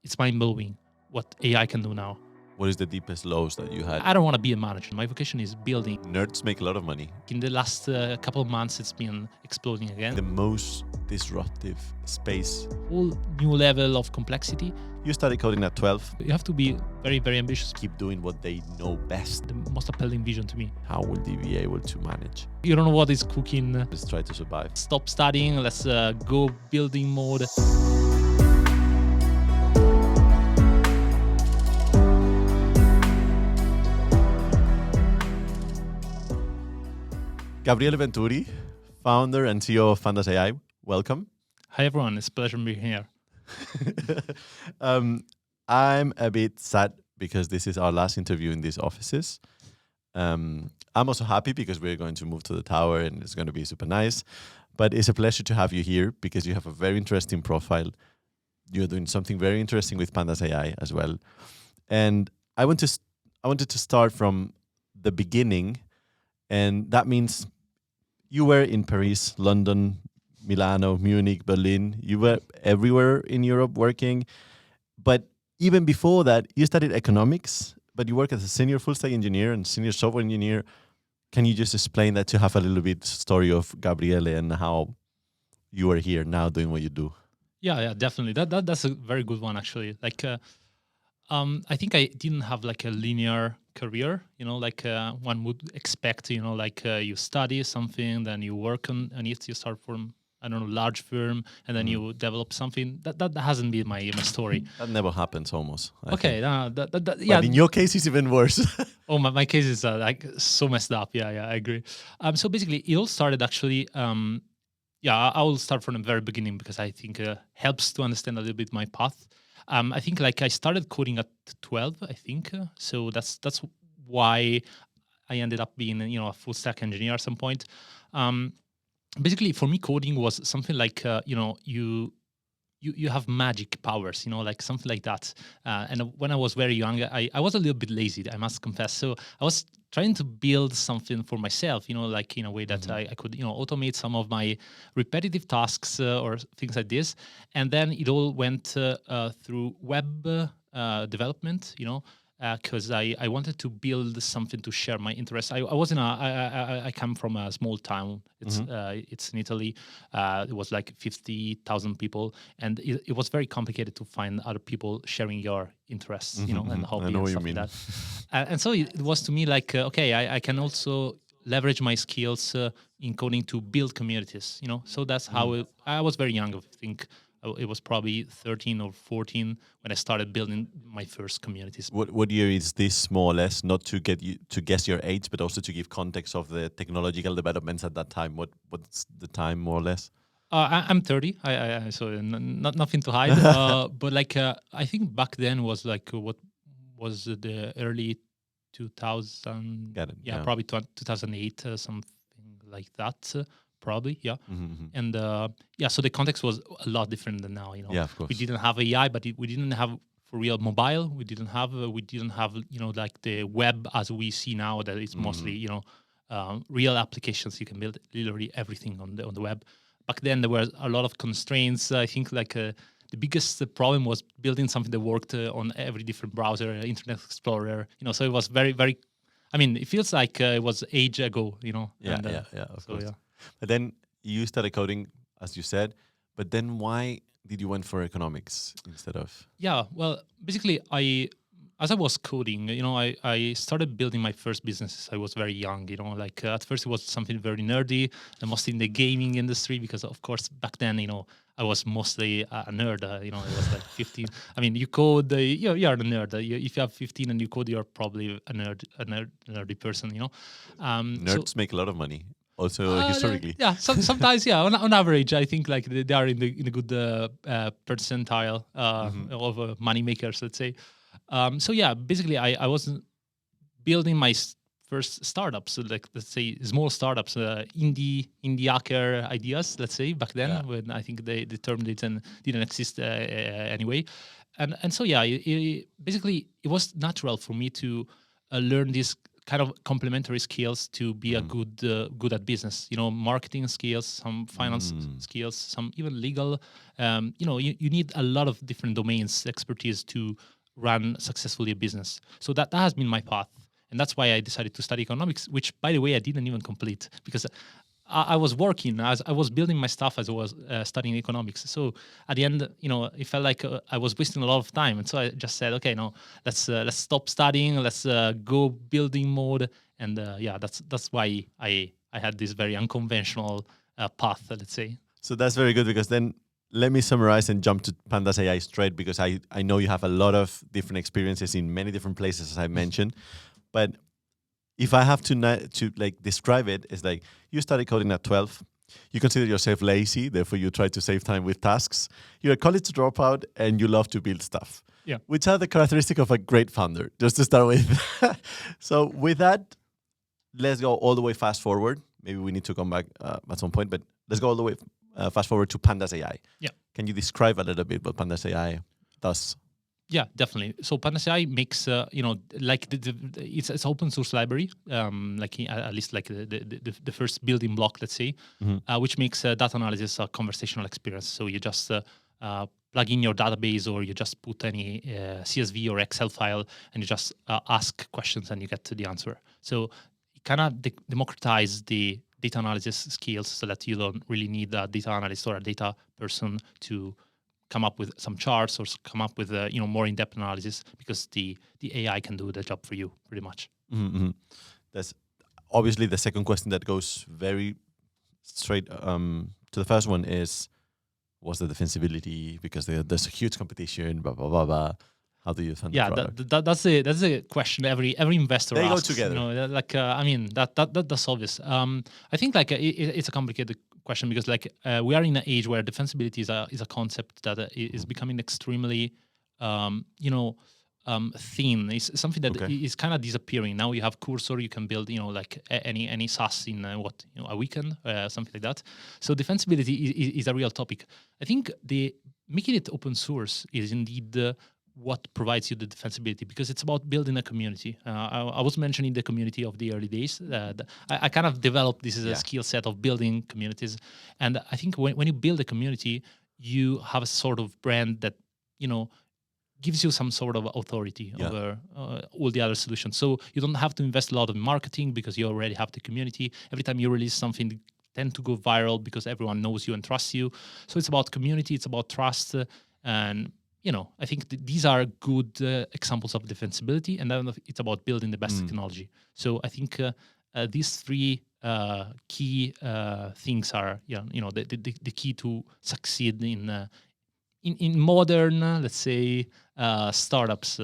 it's mind-blowing what AI can do now. What is the deepest lows that you had? I don't want to be a manager. My vocation is building. Nerds make a lot of money. In the last couple of months, it's been exploding again. The most disruptive space. Whole new level of complexity. You started coding at 12. You have to be very, very ambitious. Keep doing what they know best. The most appealing vision to me. How will they be able to manage? You don't know what is cooking. Let's try to survive. Stop studying. Let's go building mode. Gabriele Venturi, founder and CEO of PandasAI. Welcome. Hi, everyone. It's a pleasure being here. I'm a bit sad because this is our last interview in these offices. I'm also happy because we're going to move to the tower and it's going to be super nice. But it's a pleasure to have you here because you have a very interesting profile. You're doing something very interesting with PandasAI as well. And I wanted to start from the beginning. And that means you were in Paris, London, Milano, Munich, Berlin. You were everywhere in Europe working. But even before that, you studied economics, but you work as a senior full-stack engineer and senior software engineer. Can you just explain that to have a little bit story of Gabriele and how you are here now doing what you do? Yeah, definitely. That's a very good one, actually. I think I didn't have like a linear career, like one would expect, you study something, then you work on it, you start from, large firm, and then you develop something. That hasn't been my story. That never happens almost. Okay, yeah. But in your case, it's even worse. Oh, my case is like so messed up. Yeah, I agree. So basically, it all started actually, I will start from the very beginning because I think helps to understand a little bit my path. I think I started coding at 12, I think. So that's why I ended up being, a full stack engineer at some point. Basically, for me, coding was something like, you have magic powers, like something like that. And when I was very young, I was a little bit lazy, I must confess. So I was trying to build something for myself, like in a way that I could, automate some of my repetitive tasks or things like this. And then it all went through web development, because I wanted to build something to share my interests. I come from a small town. It's in Italy. It was like 50,000 people, and it was very complicated to find other people sharing your interests, and hobby and stuff like that. And so it was to me like, okay, I can also leverage my skills in coding to build communities. So that's how I was very young. I think it was probably 13 or 14 when I started building my first communities. What year is this, more or less? Not to get you to guess your age, but also to give context of the technological developments at that time. What's the time, more or less? I'm 30. So nothing to hide. But I think back then was what was the early 2000? Got it. Yeah, probably 2008, something like that. Probably, yeah. And so the context was a lot different than now. Yeah, of course. We didn't have AI, but we didn't have for real mobile. We didn't have like the web as we see now. That it's mostly real applications. You can build literally everything on the web. Back then there were a lot of constraints. I think the biggest problem was building something that worked on every different browser, Internet Explorer. So it was very, very. I mean, it feels like it was age ago. Yeah, of course. Yeah. But then you started coding, as you said. But then why did you went for economics instead of? Yeah, well, basically, as I was coding, I started building my first businesses. I was very young, at first it was something very nerdy, and mostly in the gaming industry, because of course back then, I was mostly a nerd. It was like 15. I mean, you code, you're a nerd. If you have 15 and you code, you're probably a nerdy person. Nerds make a lot of money. Also historically, sometimes, on average, I think they are in a good percentile of money makers, let's say. Basically, I was building my first startups, let's say small startups, indie hacker ideas, let's say back then when I think the term didn't exist anyway, and so basically it was natural for me to learn this kind of complementary skills to be a good at business. Marketing skills, some finance skills, some even legal. You need a lot of different domains expertise to run successfully a business. So that has been my path, and that's why I decided to study economics, which, by the way, I didn't even complete because I was working as I was building my stuff as I was studying economics. So at the end, it felt like I was wasting a lot of time, and so I just said, okay, no, let's stop studying, let's go building mode, and that's why I had this very unconventional path, let's say. So that's very good, because then let me summarize and jump to PandasAI straight, because I know you have a lot of different experiences in many different places, as I mentioned, but if I have to describe it, it's like you started coding at 12. You consider yourself lazy, therefore you try to save time with tasks. You're a college dropout and you love to build stuff. Yeah. Which are the characteristics of a great founder, just to start with. So with that, let's go all the way fast forward. Maybe we need to come back at some point, but let's go all the way fast forward to PandasAI. Yeah. Can you describe a little bit what PandasAI does? Yeah, definitely. So PandasAI makes, it's open source library, at least like the first building block, let's say, which makes data analysis a conversational experience. So you just plug in your database, or you just put any CSV or Excel file, and you just ask questions and you get to the answer. So it kind of democratize the data analysis skills so that you don't really need a data analyst or a data person to come up with some charts or come up with more in-depth analysis, because the AI can do the job for you pretty much. Mm-hmm. That's obviously the second question that goes very straight to the first one is, what's the defensibility? Because there's a huge competition, blah, blah, blah, blah. How do you fund the product? That's a question every investor they asks. Go together. That's obvious. I think it's a complicated question, because we are in an age where defensibility is a concept that is becoming extremely thin. It's something that is kind of disappearing. Now you have Cursor, you can build any SaaS in a weekend, something like that. So defensibility is a real topic. I think making it open source is indeed what provides you the defensibility, because it's about building a community. I was mentioning the community of the early days. I kind of developed this as a skill set of building communities. And I think when you build a community, you have a sort of brand that, gives you some sort of authority over all the other solutions. So you don't have to invest a lot in marketing, because you already have the community. Every time you release something, it tends to go viral because everyone knows you and trusts you. So it's about community, it's about trust, and I think these are good examples of defensibility, and then it's about building the best technology. So I think these three key things are, the key to succeed in modern, let's say, startups.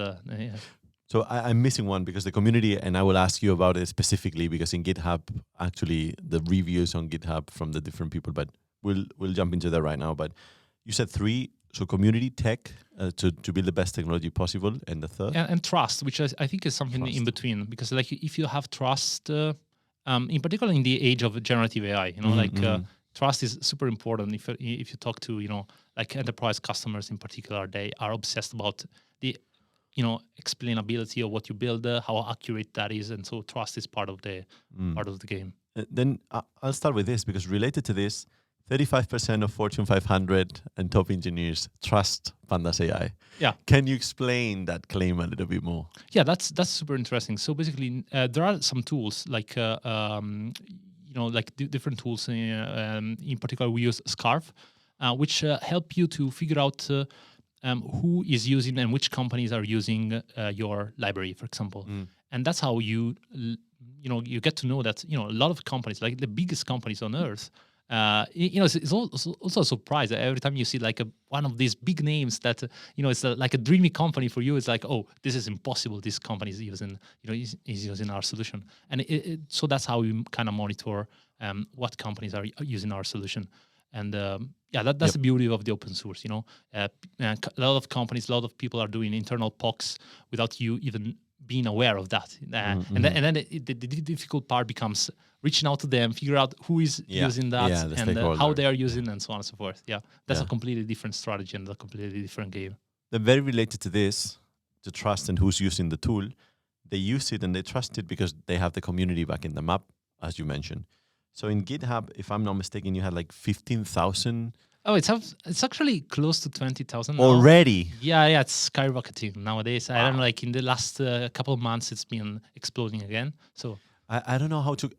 So I'm missing one, because the community, and I will ask you about it specifically, because in GitHub, actually, the reviews on GitHub from the different people, but we'll jump into that right now. But you said three. So community, tech, to build the best technology possible, and the third? And trust, which I think is something in between. Because if you have trust, in particular in the age of generative AI, trust is super important. If you talk to, enterprise customers in particular, they are obsessed about the, explainability of what you build, how accurate that is. And so trust is part of the game. Then I'll start with this, because related to this, 35% of Fortune 500 and top engineers trust PandasAI. Yeah. Can you explain that claim a little bit more? Yeah, that's super interesting. So basically, there are some tools different tools. In particular, we use Scarf, which help you to figure out who is using and which companies are using your library, for example. And that's how you get to know that a lot of companies, like the biggest companies on earth. It's also a surprise that every time you see one of these big names that it's like a dreamy company for you. It's like, oh, this is impossible. This company is using is using our solution, and so that's how we kind of monitor what companies are using our solution. And that's the beauty of the open source. A lot of companies, a lot of people are doing internal POCs without you even being aware of that. And then the difficult part becomes reaching out to them, figure out who is using that and how they are using, and so on and so forth. That's a completely different strategy and a completely different game. Then very related to this, to trust and who's using the tool, they use it and they trust it because they have the community back in the map, as you mentioned. So in GitHub, if I'm not mistaken, you had like 15,000 Oh, it's actually close to 20,000 now. already. Yeah, it's skyrocketing nowadays. I don't know, like in the last couple of months, it's been exploding again. So I don't know how to.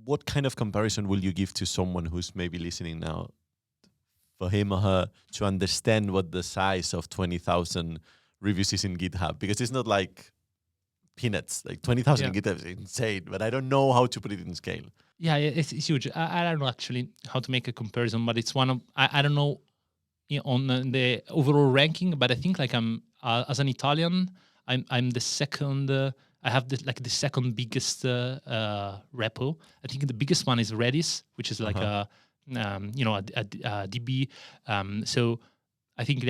What kind of comparison will you give to someone who's maybe listening now, for him or her to understand what the size of 20,000 reviews is in GitHub? Because it's not like peanuts. Like 20,000 in GitHub is insane, but I don't know how to put it in scale. Yeah, it's huge. I don't know actually how to make a comparison, but it's one of I don't know on the overall ranking, but I think like I'm as an Italian, I'm the second. I have the second biggest repo. I think the biggest one is Redis, which is like a DB. So I think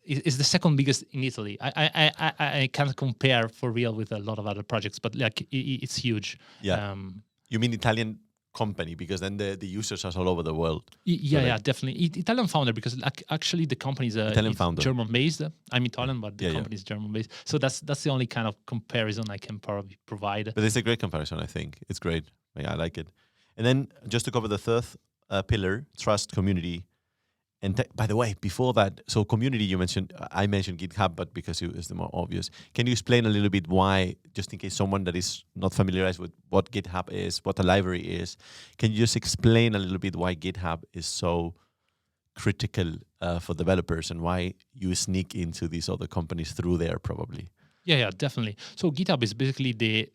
is the second biggest in Italy. I can't compare for real with a lot of other projects, but like it's huge. Yeah. You mean Italian company, because then the users are all over the world. Yeah, definitely. Italian founder, because actually the company is German based. I'm Italian, but the company is German based. So that's the only kind of comparison I can probably provide. But it's a great comparison, I think. It's great. Yeah, I like it. And then just to cover the third pillar, trust, community. And by the way, before that, so community, you mentioned, I mentioned GitHub, but because it was the more obvious. Can you explain a little bit why, just in case someone that is not familiarized with what GitHub is, what a library is, can you just explain a little bit why GitHub is so critical for developers and why you sneak into these other companies through there probably? Yeah, definitely. So GitHub is basically the,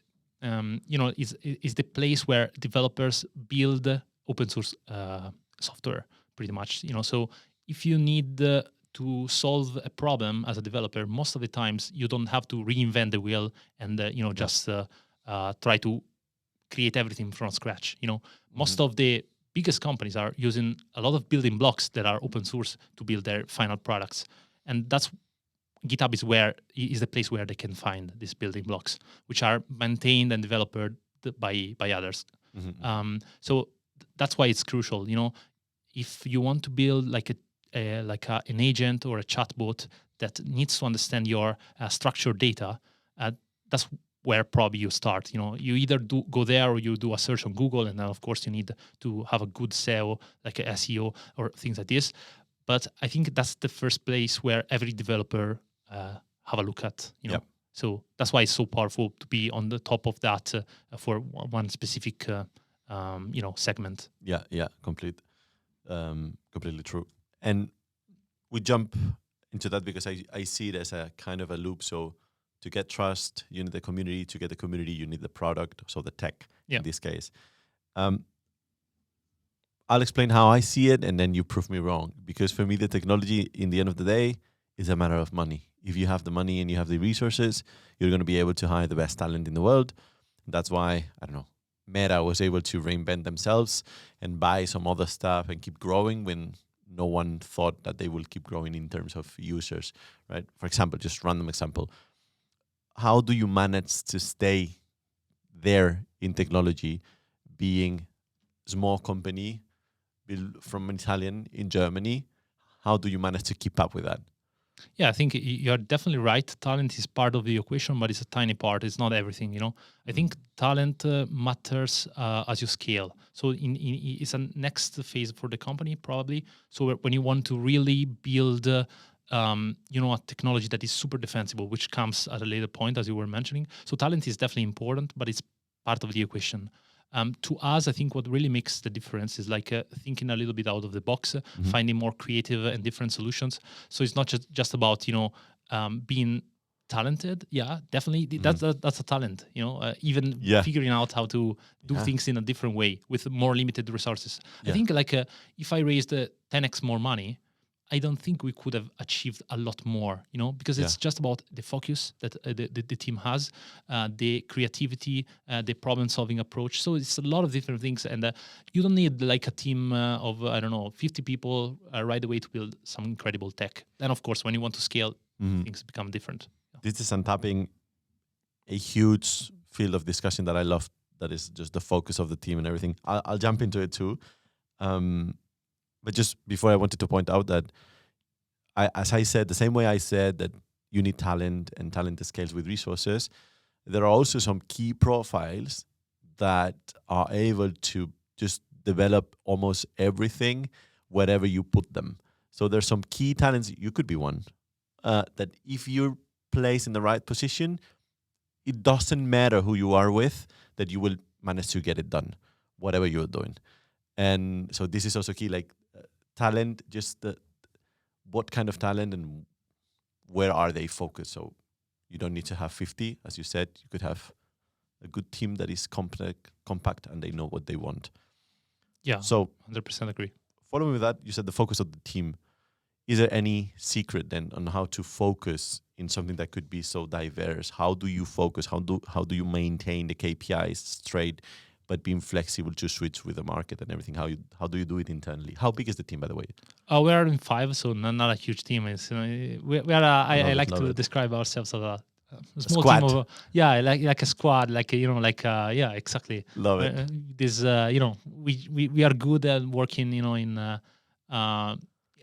is the place where developers build open source software. Pretty much, so if you need to solve a problem as a developer, most of the times you don't have to reinvent the wheel and just try to create everything from scratch. Most of the biggest companies are using a lot of building blocks that are open source to build their final products, and that's GitHub is the place where they can find these building blocks, which are maintained and developed by others. So that's why it's crucial. If you want to build like an agent or a chatbot that needs to understand your structured data, that's where probably you start. You either go there or you do a search on Google, and then of course you need to have a good SEO, like a SEO or things like this. But I think that's the first place where every developer have a look at. So that's why it's so powerful to be on the top of that for one specific segment. Yeah, completely true. And we jump into that because I see it as a kind of a loop. So to get trust, you need the community. To get the community, you need the product, so the tech in this case. I'll explain how I see it, and then you prove me wrong. Because for me, the technology, in the end of the day, is a matter of money. If you have the money and you have the resources, you're going to be able to hire the best talent in the world. That's why, I don't know, Meta was able to reinvent themselves and buy some other stuff and keep growing when no one thought that they will keep growing in terms of users, right? For example, just random example. How do you manage to stay there in technology, being a small company built from an Italian in Germany? How do you manage to keep up with that? Yeah, I think you're definitely right. Talent is part of the equation, but it's a tiny part. It's not everything, I think talent matters as you scale. So it's a next phase for the company, probably. So when you want to really build, a technology that is super defensible, which comes at a later point, as you were mentioning. So talent is definitely important, but it's part of the equation. To us, I think what really makes the difference is like thinking a little bit out of the box, finding more creative and different solutions. So it's not just about being talented. Yeah, definitely that's a talent. Even figuring out how to do things in a different way with more limited resources. I think like if I raised 10x more money, I don't think we could have achieved a lot more, because it's just about the focus that the team has, the creativity, the problem-solving approach. So it's a lot of different things, and you don't need like a team of 50 people right away to build some incredible tech. Then, of course, when you want to scale, things become different. This is untapping a huge field of discussion that I love. That is just the focus of the team and everything. I'll jump into it too. But just before, I wanted to point out that, as I said, the same way I said that you need talent and talent scales with resources, there are also some key profiles that are able to just develop almost everything wherever you put them. So there's some key talents. You could be one that if you're placed in the right position, it doesn't matter who you are with, that you will manage to get it done, whatever you're doing. And so this is also key, like talent, just what kind of talent and where are they focused. So you don't need to have 50, as you said. You could have a good team that is compact and they know what they want. Yeah, so 100% agree. Following with that, you said the focus of the team. Is there any secret then on how to focus in something that could be so diverse? How do you focus? How do you maintain the KPIs straight, but being flexible to switch with the market and everything? How do you do it internally? How big is the team, by the way? We are in 5, so not a huge team. It's, we are. I like to describe ourselves as a small squad. Team of like a squad, yeah, exactly. Love it. This we are good at working, in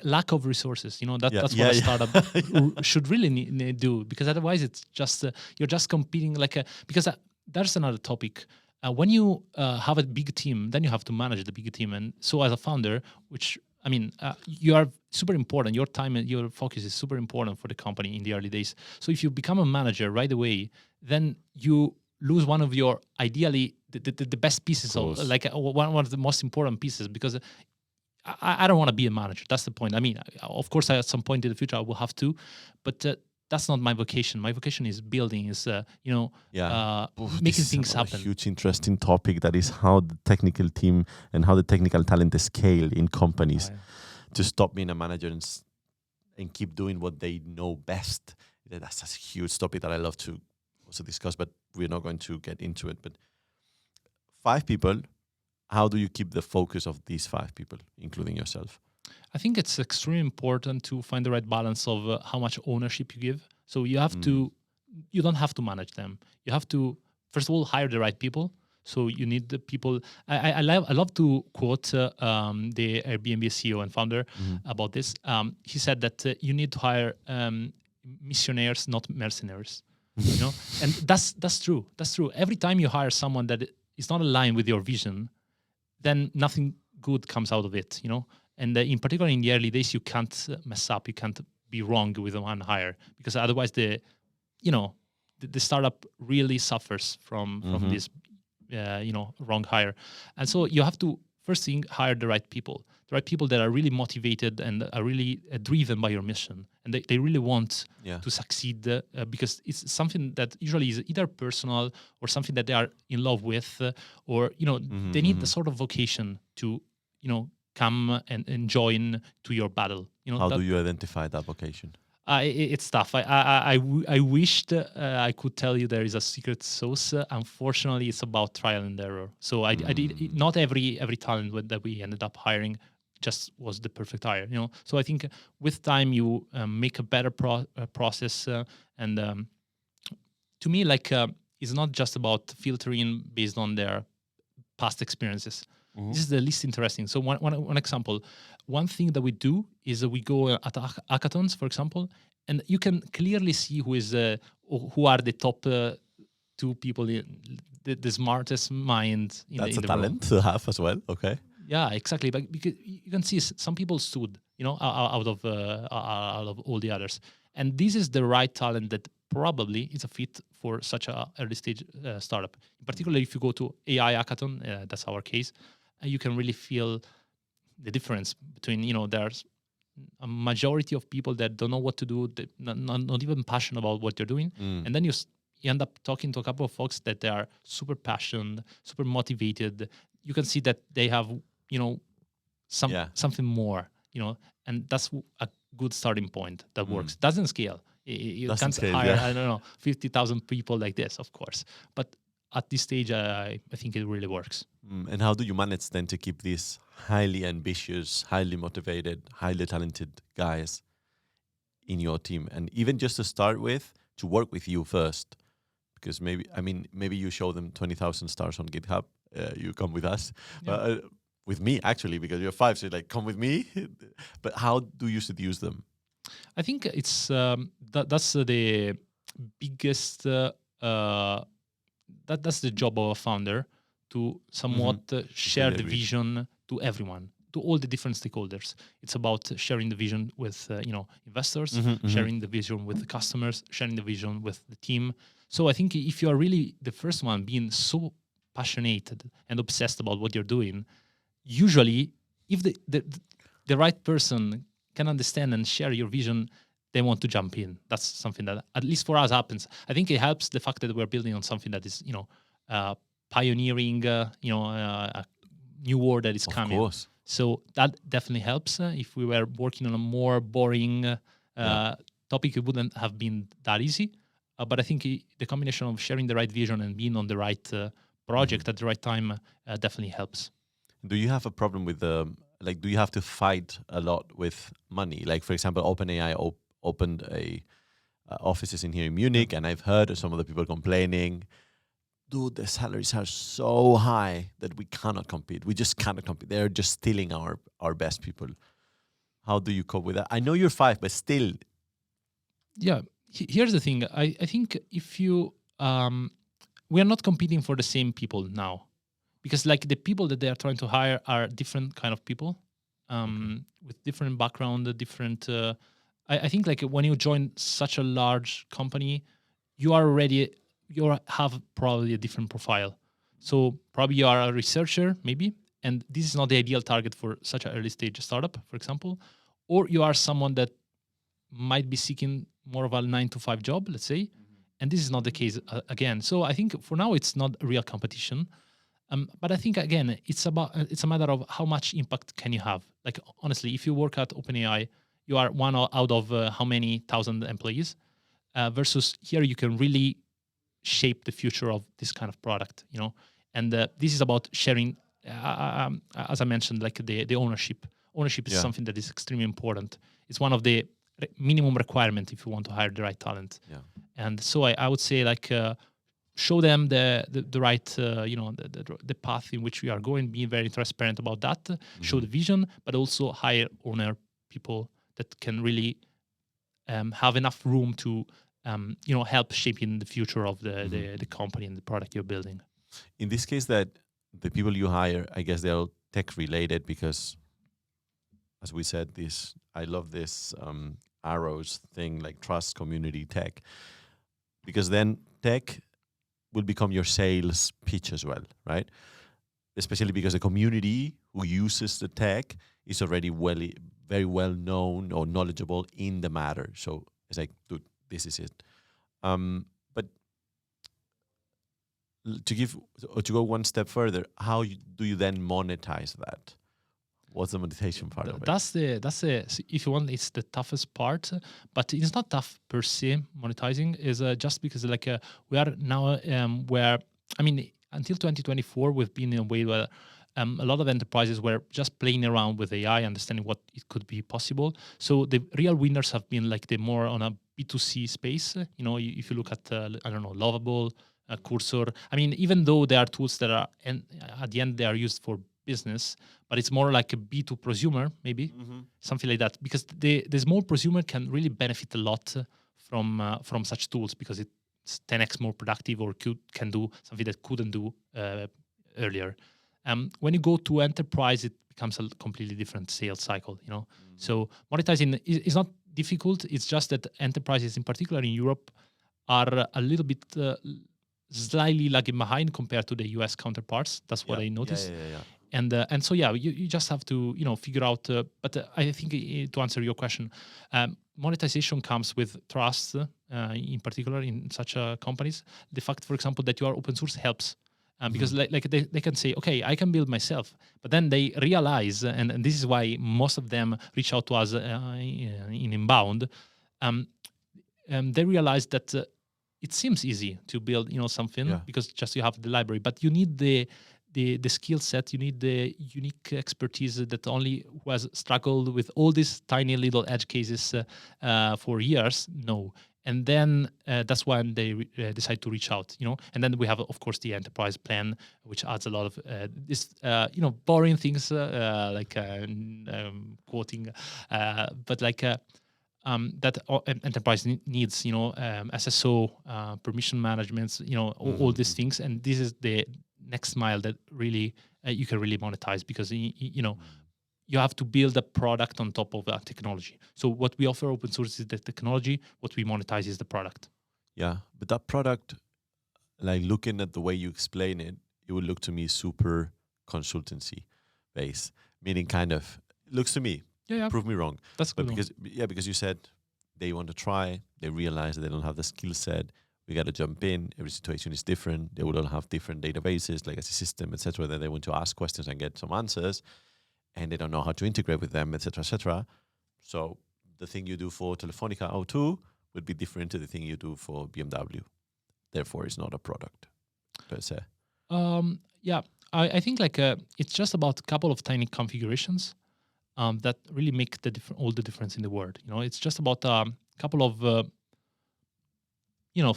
lack of resources. That's what a startup should really do, because otherwise it's just you're just competing because there's another topic. When you have a big team, then you have to manage the big team, and so as a founder, you are super important. Your time and your focus is super important for the company in the early days. So if you become a manager right away, then you lose one of your ideally the best pieces of one of the most important pieces, because I don't want to be a manager. That's the point. Of course, at some point in the future I will have to, but that's not my vocation. My vocation is building, making things happen. A huge interesting topic, that is how the technical team and how the technical talent scale in companies to stop being a manager and keep doing what they know best. That's a huge topic that I love to also discuss, but we're not going to get into it. But 5 people, how do you keep the focus of these 5 people, including yourself? I think it's extremely important to find the right balance of how much ownership you give. So you have to, you don't have to manage them. You have to, first of all, hire the right people. So you need the people. I love to quote the Airbnb CEO and founder about this. He said that you need to hire missionaries, not mercenaries. And that's true. That's true. Every time you hire someone that is not aligned with your vision, then nothing good comes out of it. And in particular, in the early days, you can't mess up. You can't be wrong with one hire, because otherwise the startup really suffers from this, wrong hire. And so you have to first thing hire the right people that are really motivated and are really driven by your mission, and they really want to succeed because it's something that usually is either personal or something that they are in love with, or they need the sort of vocation to come and join to your battle. How do you identify that vocation? It's tough. I wished I could tell you there is a secret sauce. Unfortunately, it's about trial and error. So I did not every talent that we ended up hiring just was the perfect hire. So I think with time you make a better process. And to me, it's not just about filtering based on their past experiences. This is the least interesting. So one example, one thing that we do is that we go at hackathons, for example, and you can clearly see who are the top 2 people, the smartest mind. That's a talent to have as well. Okay. Yeah, exactly. But because you can see some people stood, out of all the others, and this is the right talent that probably is a fit for such a early stage startup. In particular, if you go to AI hackathon, that's our case. You can really feel the difference between, there's a majority of people that don't know what to do, that not even passionate about what they're doing. And then you end up talking to a couple of folks that they are super passionate, super motivated. You can see that they have, something more, and that's a good starting point that works. Doesn't scale. You can't hire, 50,000 people like this, of course. But at this stage, I think it really works. And how do you manage then to keep these highly ambitious, highly motivated, highly talented guys in your team? And even just to start with, to work with you first, because maybe you show them 20,000 stars on GitHub. You come with us, with me actually, because you're 5, so you're like, come with me. But how do you seduce them? I think it's that's the biggest that's the job of a founder, to somewhat share the vision to everyone, to all the different stakeholders. It's about sharing the vision with investors, sharing the vision with the customers, sharing the vision with the team. So I think if you are really the first one being so passionate and obsessed about what you're doing, usually if the right person can understand and share your vision, they want to jump in. That's something that, at least for us, happens. I think it helps the fact that we're building on something that is, pioneering, a new world that is coming. Of course. So that definitely helps. If we were working on a more boring topic, it wouldn't have been that easy. But I think the combination of sharing the right vision and being on the right project at the right time definitely helps. Do you have a problem with do you have to fight a lot with money? Like, for example, OpenAI opened offices in here in Munich, and I've heard some of the people complaining, dude, the salaries are so high that we cannot compete. We just cannot compete. They're just stealing our best people. How do you cope with that? I know you're 5, but still. Yeah, here's the thing. I think if you, we are not competing for the same people now, because like the people that they are trying to hire are different kind of people, with different background, different. I think like when you join such a large company, you have probably a different profile. So probably you are a researcher, maybe, and this is not the ideal target for such an early stage startup, for example, or you are someone that might be seeking more of a 9-to-5 job, let's say, and this is not the case again. So I think for now it's not a real competition, but I think again it's a matter of how much impact can you have. Like honestly, if you work at OpenAI, you are one out of how many thousand employees, versus here you can really shape the future of this kind of product, and this is about sharing, as I mentioned, like the ownership is something that is extremely important. It's one of the minimum requirement if you want to hire the right talent. And so I would say like show them the right the path in which we are going, be very transparent about that, show the vision, but also hire owner people that can really have enough room to help shaping the future of the company and the product you're building. In this case, that the people you hire, I guess they're all tech related, because as we said, I love this arrows thing, like trust, community, tech, because then tech will become your sales pitch as well, right? Especially because the community who uses the tech is already very well known or knowledgeable in the matter. So it's like, dude, this is it. But to go one step further, how do you then monetize that? What's the monetization part of it? That's if you want, it's the toughest part, but it's not tough per se. Monetizing is just because like we are now until 2024 we've been in a way where a lot of enterprises were just playing around with AI, understanding what it could be possible. So the real winners have been like the more on a B2C space. If you look at Lovable, Cursor. I mean, even though there are tools that are, and at the end they are used for business, but it's more like a B2 prosumer, maybe something like that, because the small prosumer can really benefit a lot from such tools, because it's 10x more productive, or can do something that couldn't do earlier. When you go to enterprise, it becomes a completely different sales cycle. So monetizing is not difficult. It's just that enterprises, in particular in Europe, are a little bit slightly lagging behind compared to the US counterparts. That's what I noticed. And so you just have to figure out. But I think to answer your question, monetization comes with trust, in particular in such companies. The fact, for example, that you are open source helps. Because they can say, okay, I can build myself, but then they realize, and this is why most of them reach out to us in inbound. They realize that it seems easy to build something, because just you have the library, but you need the skill set, you need the unique expertise that only who has struggled with all these tiny little edge cases for years. No. And then that's when they decide to reach out, And then we have, of course, the enterprise plan, which adds a lot of this, boring things like quoting, but like that enterprise needs, SSO, permission management, all these things. And this is the next mile that really you can really monetize, because you have to build a product on top of that technology. So what we offer open source is the technology. What we monetize is the product. Yeah, but that product, like looking at the way you explain it, it would look to me super consultancy based, meaning kind of looks to me. Yeah. Prove me wrong. That's good. Because you said they want to try, they realize that they don't have the skill set. We got to jump in. Every situation is different. They will all have different databases, legacy system, etc. That they want to ask questions and get some answers, and they don't know how to integrate with them, etc., etc. So the thing you do for Telefonica O2 would be different to the thing you do for BMW. Therefore, it's not a product per se. Yeah, I think it's just about a couple of tiny configurations that really make all the difference in the world. It's just about a couple of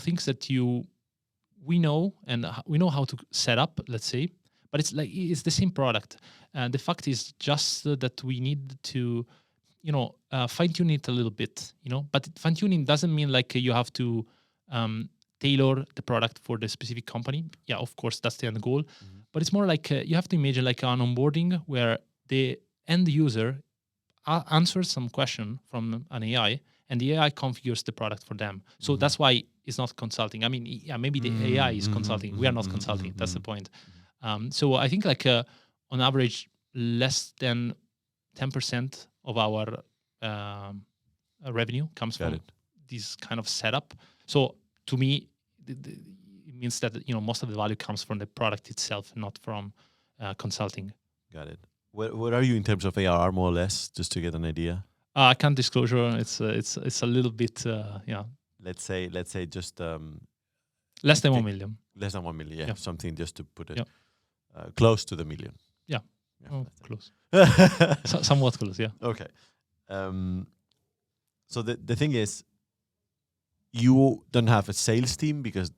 things that we know, and we know how to set up, let's say, but it's the same product. And the fact is just that we need to fine tune it a little bit. But fine tuning doesn't mean you have to tailor the product for the specific company. Yeah, of course, that's the end goal. But it's more you have to imagine an onboarding where the end user answers some question from an AI, and the AI configures the product for them. So that's why it's not consulting. I mean, yeah, maybe the AI is consulting. We are not consulting. That's the point. So I think on average, less than 10% of our revenue comes from this kind of setup. So to me, it means that most of the value comes from the product itself, not from consulting. Got it. Where are you in terms of ARR, more or less, just to get an idea? I can't disclose. It's a little bit Let's say just less than 1 million. Less than 1 million, yeah. Something just to put it Yeah. Close to the million. Yeah. Close. Somewhat close, yeah. Okay. So the thing is, you don't have a sales team because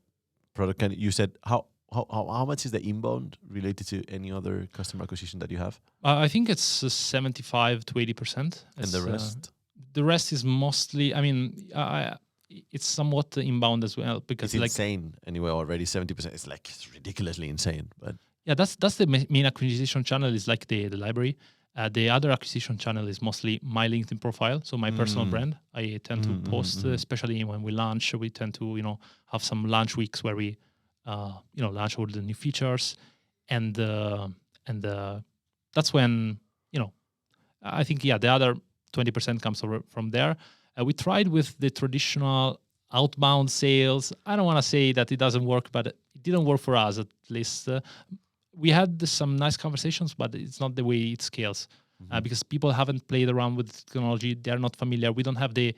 product you said how much is the inbound related to any other customer acquisition that you have? I think it's 75 to 80%. And the rest? The rest is mostly, I mean, it's somewhat inbound as well, because it's insane anyway already. 70%. It's ridiculously insane. But yeah, that's the main acquisition channel, is the library. The other acquisition channel is mostly my LinkedIn profile, so my personal brand. I tend to post, especially when we launch. We tend to have some launch weeks where we launch all the new features, and that's when I think the other 20% comes from there. We tried with the traditional outbound sales. I don't want to say that it doesn't work, but it didn't work for us, at least. We had some nice conversations, but it's not the way it scales, because people haven't played around with technology. They're not familiar. We don't have the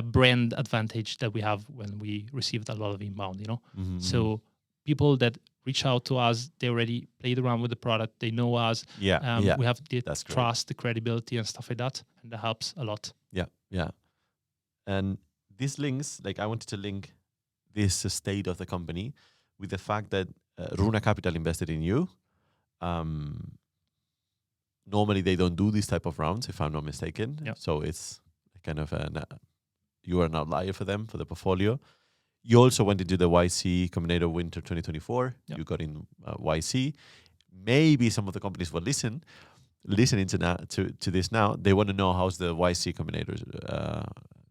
brand advantage that we have when we received a lot of inbound, So people that reach out to us, they already played around with the product. They know us. We have the trust, the credibility, and stuff like that, and that helps a lot. Yeah. And these links, I wanted to link this state of the company with the fact that Runa Capital invested in you. Normally they don't do these type of rounds, if I'm not mistaken. Yep. So it's kind of you are an outlier for them, for the portfolio. You also went into the YC Combinator Winter 2024. Yep. You got in YC. Maybe some of the companies will listening to this now. They want to know how's the YC Combinator,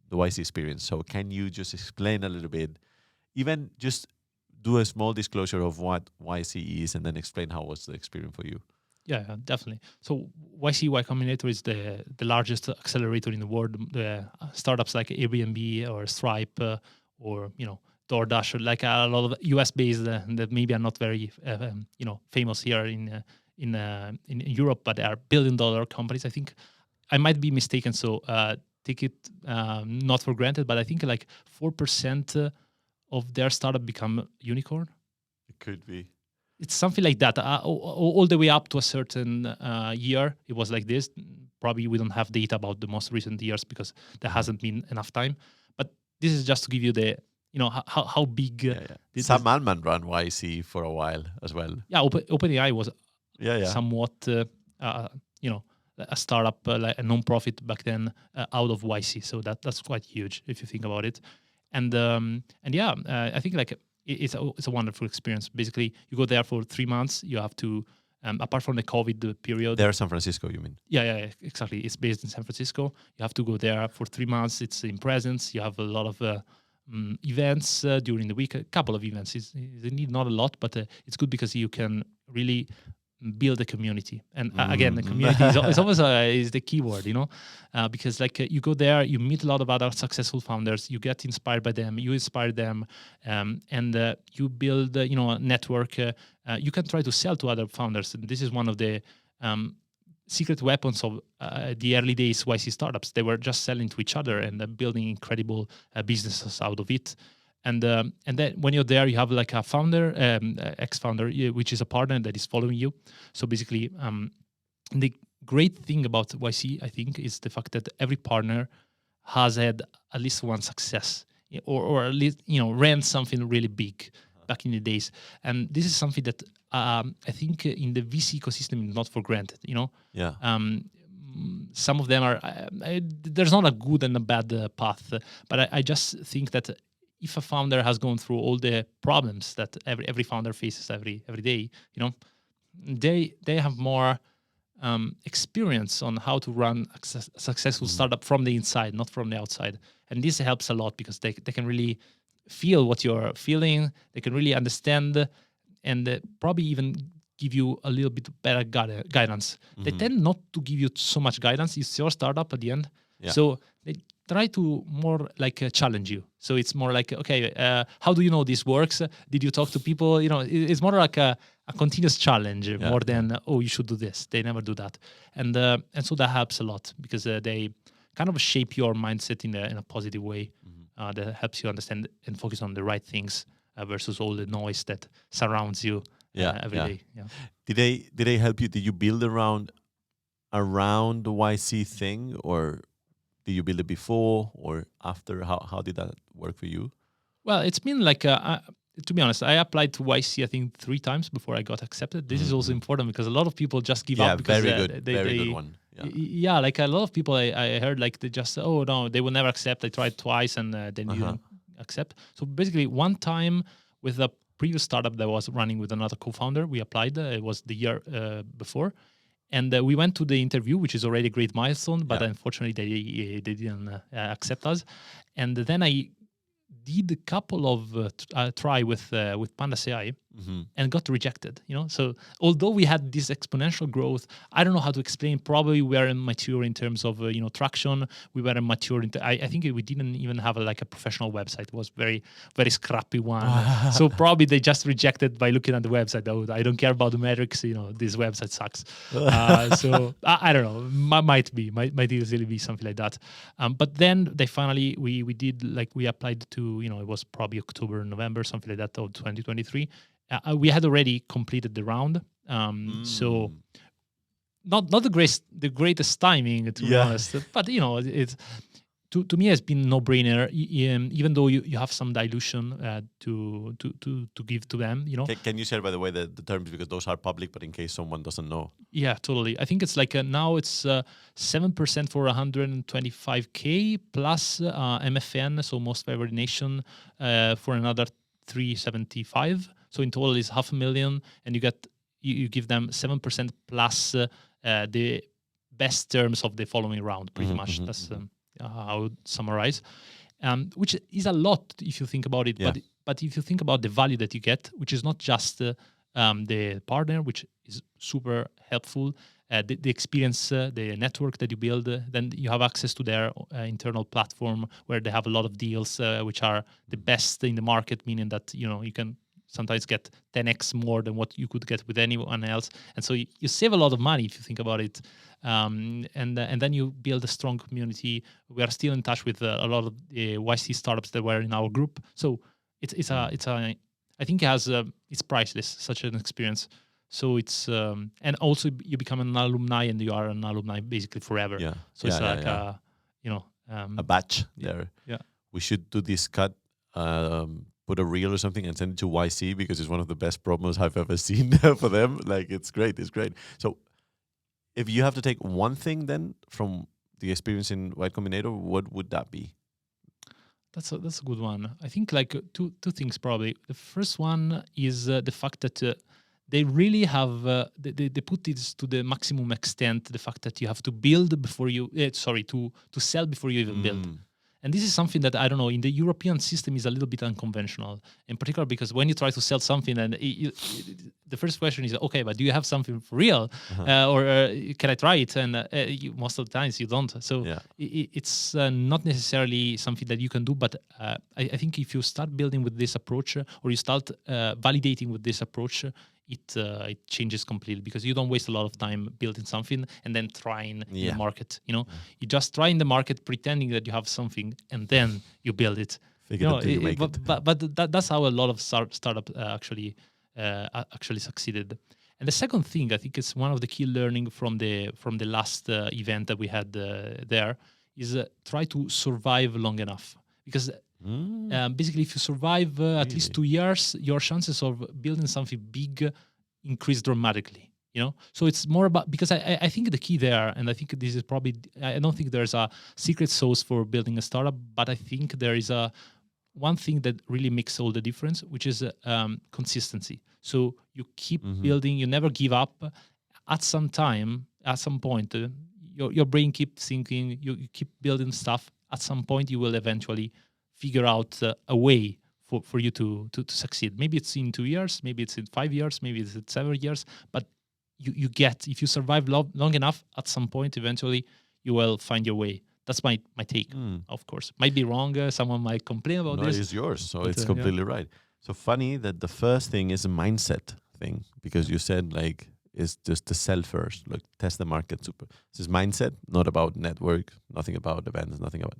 the YC experience. So can you just explain a little bit, even just do a small disclosure of what YC is, and then explain how was the experience for you? Yeah, definitely. So YC, Y Combinator, is the largest accelerator in the world. The startups like Airbnb or Stripe or DoorDash, like a lot of US based that maybe are not very famous here in Europe, but they are billion-dollar companies. I think I might be mistaken, so take it not for granted, but I think 4% of their startup become unicorn. It could be. It's something like that. All the way up to a certain year, it was like this. Probably we don't have data about the most recent years because there hasn't been enough time. But this is just to give you the, how big. Sam Altman ran YC for a while as well. Yeah, OpenAI was somewhat, a startup, like a non-profit back then, out of YC. So that's quite huge if you think about it. And yeah, I think like it's a wonderful experience. Basically, you go there for 3 months. You have to, apart from the COVID period. There, San Francisco, you mean? Yeah, exactly. It's based in San Francisco. You have to go there for 3 months. It's in presence. You have a lot of events during the week. A couple of events. They need not a lot, but it's good because you can really build a community. And again, the community is always is the key word, because like you go there, you meet a lot of other successful founders, you get inspired by them, you inspire them, and you build, a network. You can try to sell to other founders, and this is one of the secret weapons of the early days YC startups. They were just selling to each other and building incredible businesses out of it. And then when you're there, you have like a founder, ex-founder, which is a partner that is following you. So basically, the great thing about YC, I think, is the fact that every partner has had at least one success, or at least ran something really big back in the days. And this is something that I think in the VC ecosystem is not for granted. Yeah. Some of them are. There's not a good and a bad path, but I just think that if a founder has gone through all the problems that every founder faces every day, they have more experience on how to run a successful startup from the inside, not from the outside. And this helps a lot because they can really feel what you're feeling. They can really understand and probably even give you a little bit better guidance. They tend not to give you so much guidance. It's your startup at the end. Yeah. So they try to more like challenge you. So it's more like, okay, how do you know this works? Did you talk to people? It's more like a continuous challenge more than, oh, you should do this. They never do that. And so that helps a lot because they kind of shape your mindset in a positive way that helps you understand and focus on the right things versus all the noise that surrounds you every day. Yeah. Did they help you? Did you build around the YC thing, or did you build it before or after? How did that work for you? Well, it's been like, to be honest, I applied to YC, I think 3 times before I got accepted. This is also important because a lot of people just give up. Because, very good. Very good one. Yeah, like a lot of people I heard, like they just, oh, no, they will never accept. I tried twice and they didn't accept. So basically one time with a previous startup that was running with another co-founder, we applied. It was the year before. And we went to the interview, which is already a great milestone, but unfortunately they didn't accept us. And then I did a couple of try with PandasAI and got rejected. So although we had this exponential growth, I don't know how to explain. Probably we weren't mature in terms of traction. We weren't mature. I think we didn't even have a professional website. It was very very scrappy one. So probably they just rejected by looking at the website. Oh, I don't care about the metrics. This website sucks. So I don't know. Might easily be something like that. But then they finally we did we applied to it was probably October, November, something like that of 2023. We had already completed the round, so not the greatest timing to be honest. But it's to me it's been no brainer. Even though you have some dilution to give to them. Can you share by the way the terms, because those are public, but in case someone doesn't know? Yeah, totally. I think it's now it's 7% for 125K plus MFN, so most favored nation, for another 375. So in total is 500,000, and you give them 7% plus the best terms of the following round. Pretty much that's how I would summarize, which is a lot if you think about it. Yeah. But if you think about the value that you get, which is not just the partner, which is super helpful, the experience, the network that you build, then you have access to their internal platform where they have a lot of deals, which are the best in the market, meaning that you can sometimes get 10x more than what you could get with anyone else, and so you save a lot of money if you think about it. And then you build a strong community. We are still in touch with a lot of YC startups that were in our group. So it's I think it's priceless, such an experience. So it's and also you become an alumni, and you are an alumni basically forever. Yeah. So it's a batch there. Yeah. We should do this cut. Put a reel or something and send it to YC, because it's one of the best promos I've ever seen for them. It's great. So If you have to take one thing then from the experience in Y Combinator, what would that be? That's a good one. I think like two things probably. The first one is the fact that they really have they put this to the maximum extent. The fact that you have to build before you to sell before you even build. And this is something that, I don't know, in the European system is a little bit unconventional, in particular because when you try to sell something, and the first question is, okay, but do you have something for real? Or can I try it? And most of the times you don't. So it's not necessarily something that you can do, but I think if you start building with this approach or you start validating with this approach, it changes completely, because you don't waste a lot of time building something and then trying in the market. You just try in the market pretending that you have something, and then you build it. But that's how a lot of startups actually succeeded. And the second thing, I think it's one of the key learning from the last event that we had there, is try to survive long enough, because basically, if you survive at least 2 years, your chances of building something big increase dramatically. So it's more about, because I think the key there, and I think this is probably, I don't think there's a secret sauce for building a startup, but I think there is one thing that really makes all the difference, which is consistency. So you keep building, you never give up. At some point, your brain keeps thinking, you keep building stuff. At some point, you will eventually figure out a way for you to succeed. Maybe it's in 2 years, maybe it's in 5 years, maybe it's in 7 years, but if you survive long enough, at some point, eventually, you will find your way. That's my take, of course. Might be wrong. Someone might complain about this. No, it's yours, so it's completely right. So funny that the first thing is a mindset thing, because you said like it's just to sell first, like test the market. Super. This is mindset, not about network, nothing about events, nothing about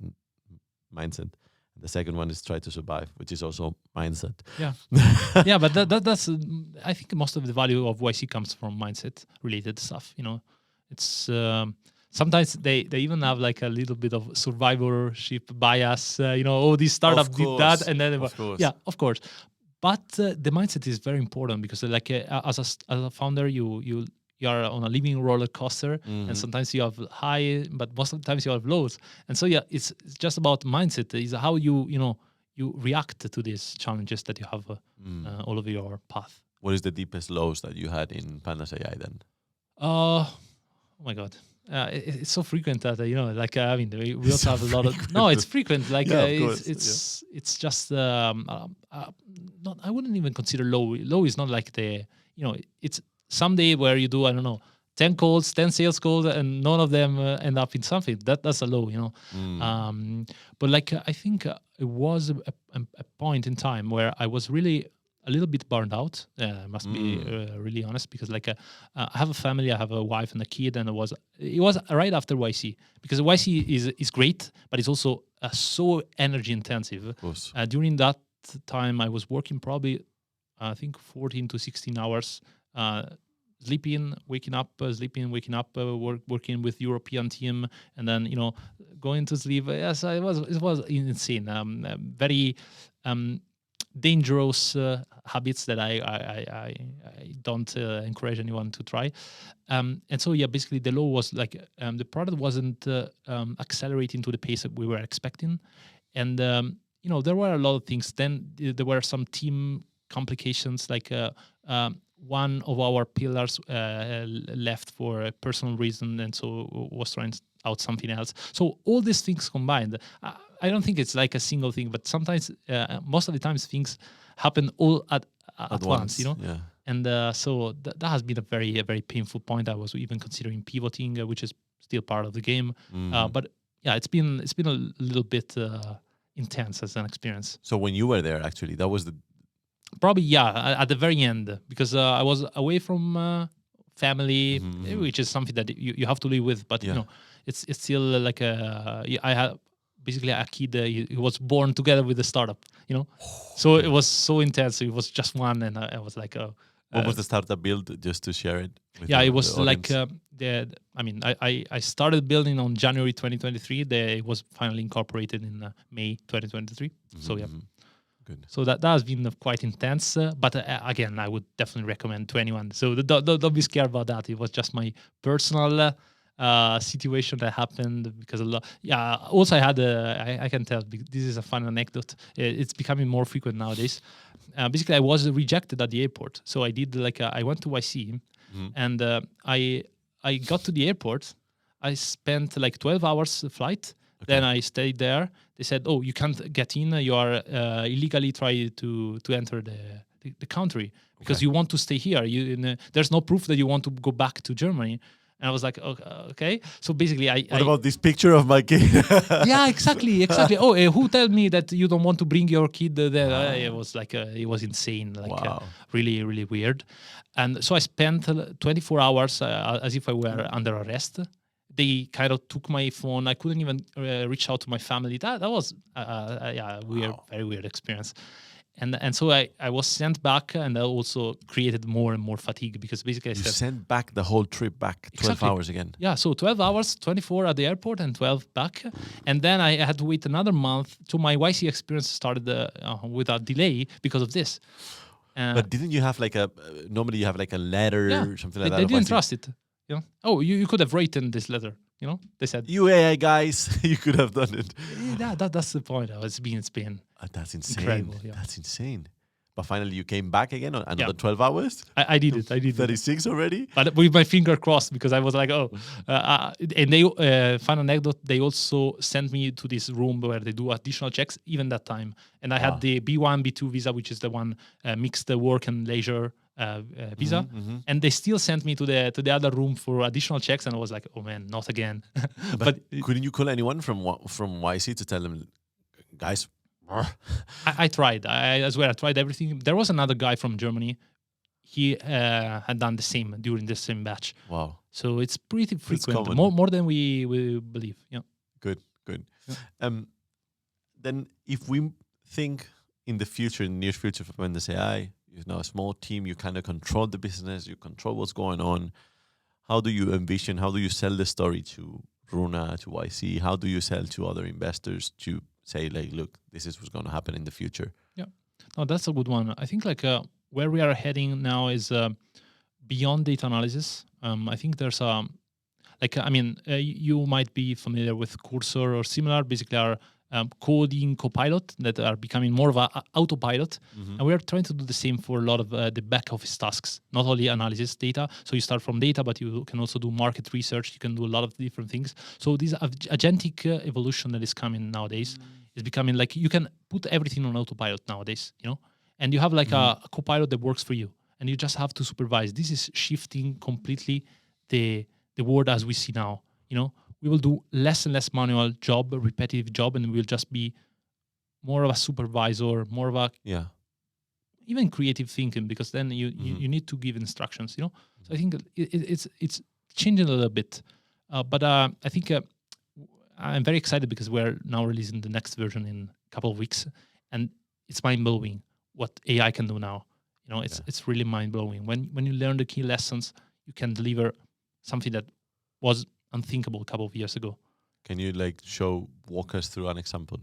mindset. The second one is try to survive, which is also mindset. Yeah, but that's I think most of the value of YC comes from mindset related stuff. It's sometimes they even have like a little bit of survivorship bias. This startup did that, and then of course. But the mindset is very important, because like as a founder, you are on a living roller coaster, and sometimes you have high, but most of the times you have lows. And so it's just about mindset. Is how you react to these challenges that you have all over your path. What is the deepest lows that you had in PandasAI then? Oh my God. It's so frequent that we also have a lot of it's frequent, like it's just not, I wouldn't even consider low is not like it's someday where you do, I don't know, 10 calls, 10 sales calls, and none of them end up in something. That's a low, but like I think it was a point in time where I was really a little bit burned out. I must be really honest, because like I have a family, I have a wife and a kid, and it was right after YC, because YC is great, but it's also so energy intensive. Of course. During that time, I was working probably I think 14 to 16 hours. Sleeping, waking up, working with European team, and then going to sleep. Yes, it was insane. Very dangerous habits that I don't encourage anyone to try. And so basically the low was like the product wasn't accelerating to the pace that we were expecting, and there were a lot of things. Then there were some team complications, like one of our pillars left for a personal reason, and so was trying out something else. So all these things combined, I don't think it's like a single thing, but sometimes, most of the times, things happen all at once, Yeah. And so that has been a very painful point. I was even considering pivoting, which is still part of the game. But yeah, it's been a little bit intense as an experience. So when you were there, actually, that was probably at the very end, because I was away from family, which is something that you have to live with. But it's still like I had basically a kid. He was born together with the startup. So it was so intense. It was just one, and I was like, what was the startup build, just to share it? It was like I started building on January 2023. It was finally incorporated in May 2023. So yeah. Good. So that has been quite intense. But again, I would definitely recommend to anyone. So don't be scared about that. It was just my personal situation that happened because a lot. Yeah. Also, I had I can tell this is a fun anecdote. It's becoming more frequent nowadays. Basically, I was rejected at the airport. So I did I went to YC, and I got to the airport. I spent like 12 hours flight. Okay. Then I stayed there. They said, "Oh, you can't get in. You are illegally trying to enter the country because you want to stay here. There's no proof that you want to go back to Germany." And I was like, "Okay." So basically, What about this picture of my kid? yeah, exactly. Oh, who told me that you don't want to bring your kid there? It was like it was insane, really, really weird. And so I spent 24 hours as if I were under arrest. They kind of took my phone. I couldn't even reach out to my family. That was weird, very weird experience. And so I was sent back, and that also created more and more fatigue because basically I said, sent back the whole trip back 12 hours again. Yeah, so 12 hours, 24 at the airport and 12 back. And then I had to wait another month. So my YC experience started with a delay because of this. But didn't you have normally you have a letter or something like that? They didn't trust it. You know? Oh, you could have written this letter. You know, they said, "You AI guys, you could have done it." Yeah, that's the point. It's been that's insane. Incredible, yeah. That's insane. But finally, you came back again on another 12 hours. I did it. I did 36 already. But with my finger crossed because I was like, and they fun anecdote. They also sent me to this room where they do additional checks even that time. And I had the B1, B2 visa, which is the one mixed work and leisure visa. And they still sent me to the other room for additional checks. And I was like, oh man, not again. But couldn't you call anyone from YC to tell them, guys? I tried. I swear I tried everything. There was another guy from Germany. He had done the same during the same batch. Wow. So it's pretty frequent, more than we believe. Yeah. Good. Yeah. Then if we think in the future, in the near future for PandasAI, a small team, you kind of control the business, you control what's going on. How do you envision, how do you sell the story to Runa, to YC? How do you sell to other investors to say, look, this is what's going to happen in the future? Yeah. No, that's a good one. I think where we are heading now is beyond data analysis. I think there's you might be familiar with Cursor or similar, basically are coding copilot that are becoming more of an autopilot. And we are trying to do the same for a lot of the back office tasks, not only analysis data. So you start from data, but you can also do market research. You can do a lot of different things. So this agentic evolution that is coming nowadays is becoming you can put everything on autopilot nowadays, and you have a copilot that works for you, and you just have to supervise. This is shifting completely the world as we see now, We will do less and less manual job, repetitive job, and we'll just be more of a supervisor, more of a even creative thinking, because then you need to give instructions, So I think it's changing a little bit, but I think I'm very excited because we're now releasing the next version in a couple of weeks, and it's mind blowing what AI can do now. It's really mind blowing when you learn the key lessons. You can deliver something that was unthinkable a couple of years ago. Can you walk us through an example?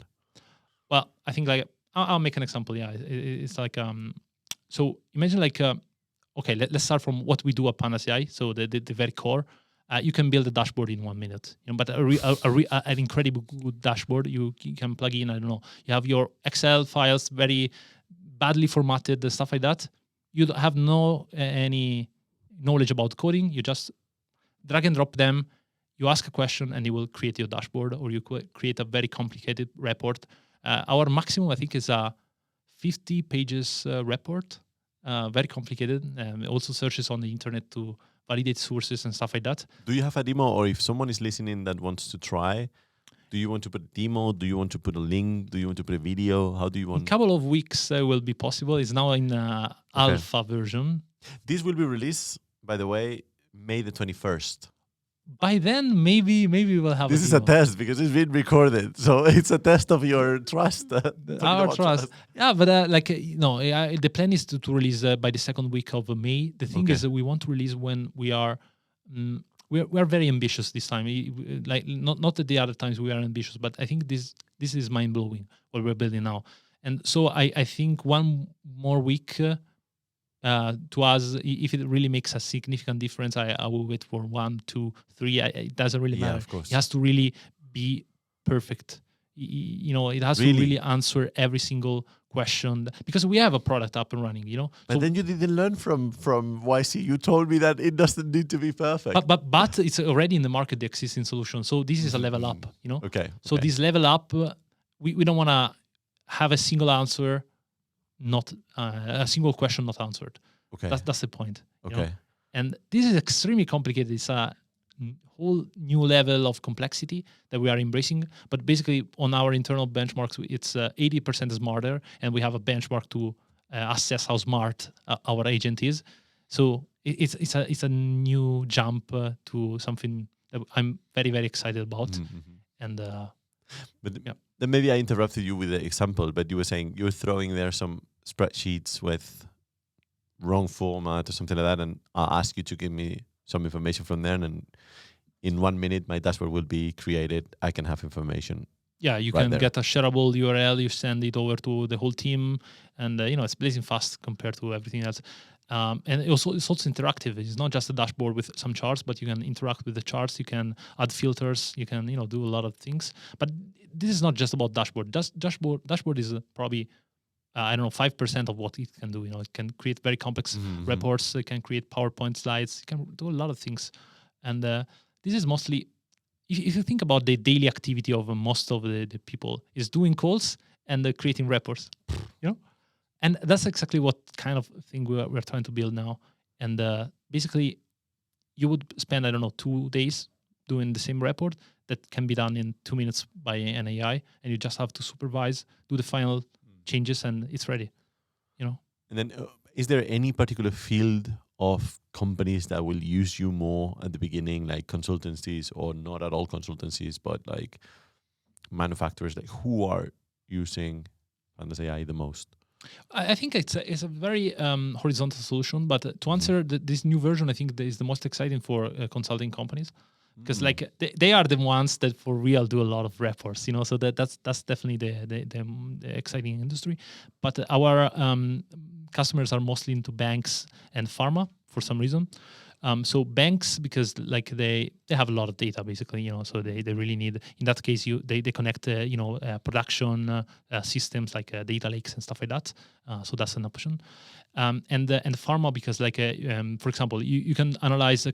Well, I think I'll make an example. Yeah, it's so imagine okay, let's start from what we do at PandasAI. So the very core, you can build a dashboard in 1 minute, but an incredibly good dashboard. You can plug in, I don't know, you have your Excel files very badly formatted, stuff like that. You don't have any knowledge about coding. You just drag and drop them. You ask a question and it will create your dashboard, or you could create a very complicated report. Our maximum, I think, is a 50 pages report, very complicated. Also searches on the internet to validate sources and stuff like that. Do you have a demo, or if someone is listening that wants to try, do you want to put a demo? Do you want to put a link? Do you want to put a video? How do you want? In a couple of weeks will be possible. It's now in alpha version. This will be released, by the way, May the 21st. By then, maybe we'll have. This is a test because it's been recorded, so it's a test of your trust. Our trust. Yeah, but the plan is to release by the second week of May. The thing is that we want to release when we are. We are very ambitious this time. Not at the other times we are ambitious, but I think this is mind blowing what we're building now. And so I think one more week to us, if it really makes a significant difference, I will wait for 1, 2, 3. It doesn't really Yeah, matter. of course. It has to really be perfect. It has to Really? really answer every single question, because we have a product up and running. But then you didn't learn from YC. You told me that it doesn't need to be perfect. But it's already in the market, the existing solution. So this is a level up. Okay. So this level up, we don't want to have a single answer, not a single question not answered. Okay. That's the point. Okay. And this is extremely complicated. It's a whole new level of complexity that we are embracing. But basically, on our internal benchmarks, it's 80% smarter, and we have a benchmark to assess how smart our agent is. So it's a new jump to something that I'm very, very excited about. And then maybe I interrupted you with the example, but you were saying you're throwing there some spreadsheets with wrong format or something like that, and I'll ask you to give me some information from there, and in 1 minute my dashboard will be created. I can have information. Yeah, you right can there. get a shareable URL, you send it over to the whole team, and it's blazing fast compared to everything else. And it's also interactive. It's not just a dashboard with some charts, but you can interact with the charts. You can add filters. You can do a lot of things. But this is not just about dashboard. Dashboard is probably 5% of what it can do. It can create very complex reports. It can create PowerPoint slides. It can do a lot of things. And this is mostly, if you think about the daily activity of most of the people, is doing calls and creating reports. And that's exactly what kind of thing we're trying to build now. And basically, you would spend 2 days doing the same report that can be done in 2 minutes by an AI, and you just have to supervise, do the final changes, and it's ready. And then, is there any particular field of companies that will use you more at the beginning, like consultancies, or not at all consultancies, but like manufacturers? Like, who are using PandasAI the most? I think it's a very horizontal solution, but to answer this new version, I think that is the most exciting for consulting companies, because they are the ones that for real do a lot of reports, so that's definitely the exciting industry. But our customers are mostly into banks and pharma for some reason. So banks, because they have a lot of data basically, so they really need, in that case, they connect production systems like data lakes and stuff like that. So that's an option. And pharma, because for example, you can analyze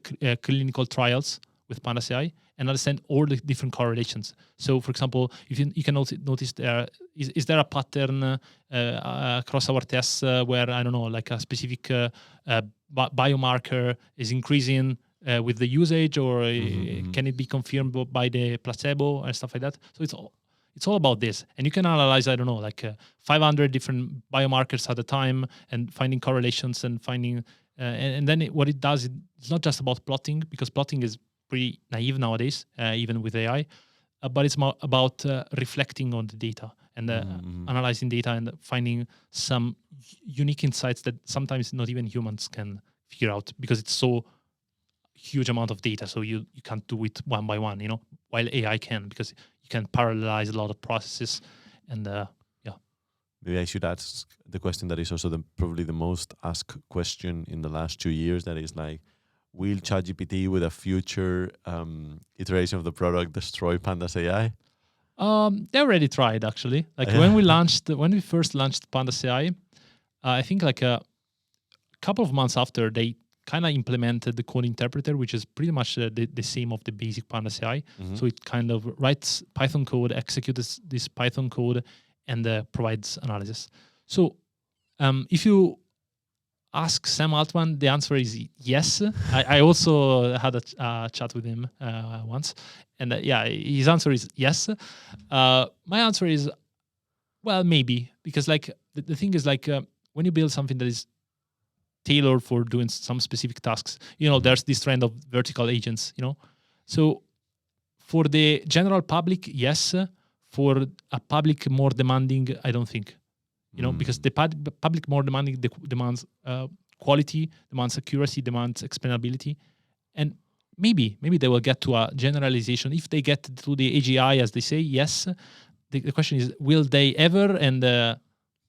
clinical trials with PandasAI and understand all the different correlations. So, for example, you can notice is there a pattern across our tests where a specific biomarker is increasing with the usage, or can it be confirmed by the placebo and stuff like that? So it's all about this, and you can analyze 500 different biomarkers at a time and finding correlations and finding and then what it does, it's not just about plotting, because plotting is pretty naive nowadays, even with AI, but it's more about reflecting on the data and analyzing data and finding some unique insights that sometimes not even humans can figure out, because it's so huge amount of data. So you can't do it one by one, while AI can, because you can parallelize a lot of processes. And maybe I should ask the question that is also probably the most asked question in the last 2 years. That is will ChatGPT with a future iteration of the product destroy PandasAI? They already tried, actually. When we first launched PandasAI, I think a couple of months after, they kind of implemented the code interpreter, which is pretty much the same of the basic PandasAI. So it kind of writes Python code, executes this Python code, and provides analysis. So if you ask Sam Altman, the answer is yes. I also had a chat with him once, and his answer is yes. My answer is, well, maybe, because the thing is when you build something that is tailored for doing some specific tasks, there's this trend of vertical agents, So for the general public, yes. For a public more demanding, I don't think. Because the public more demanding demands quality, demands accuracy, demands explainability, and maybe they will get to a generalization. If they get to the AGI, as they say, yes. The question is, will they ever? And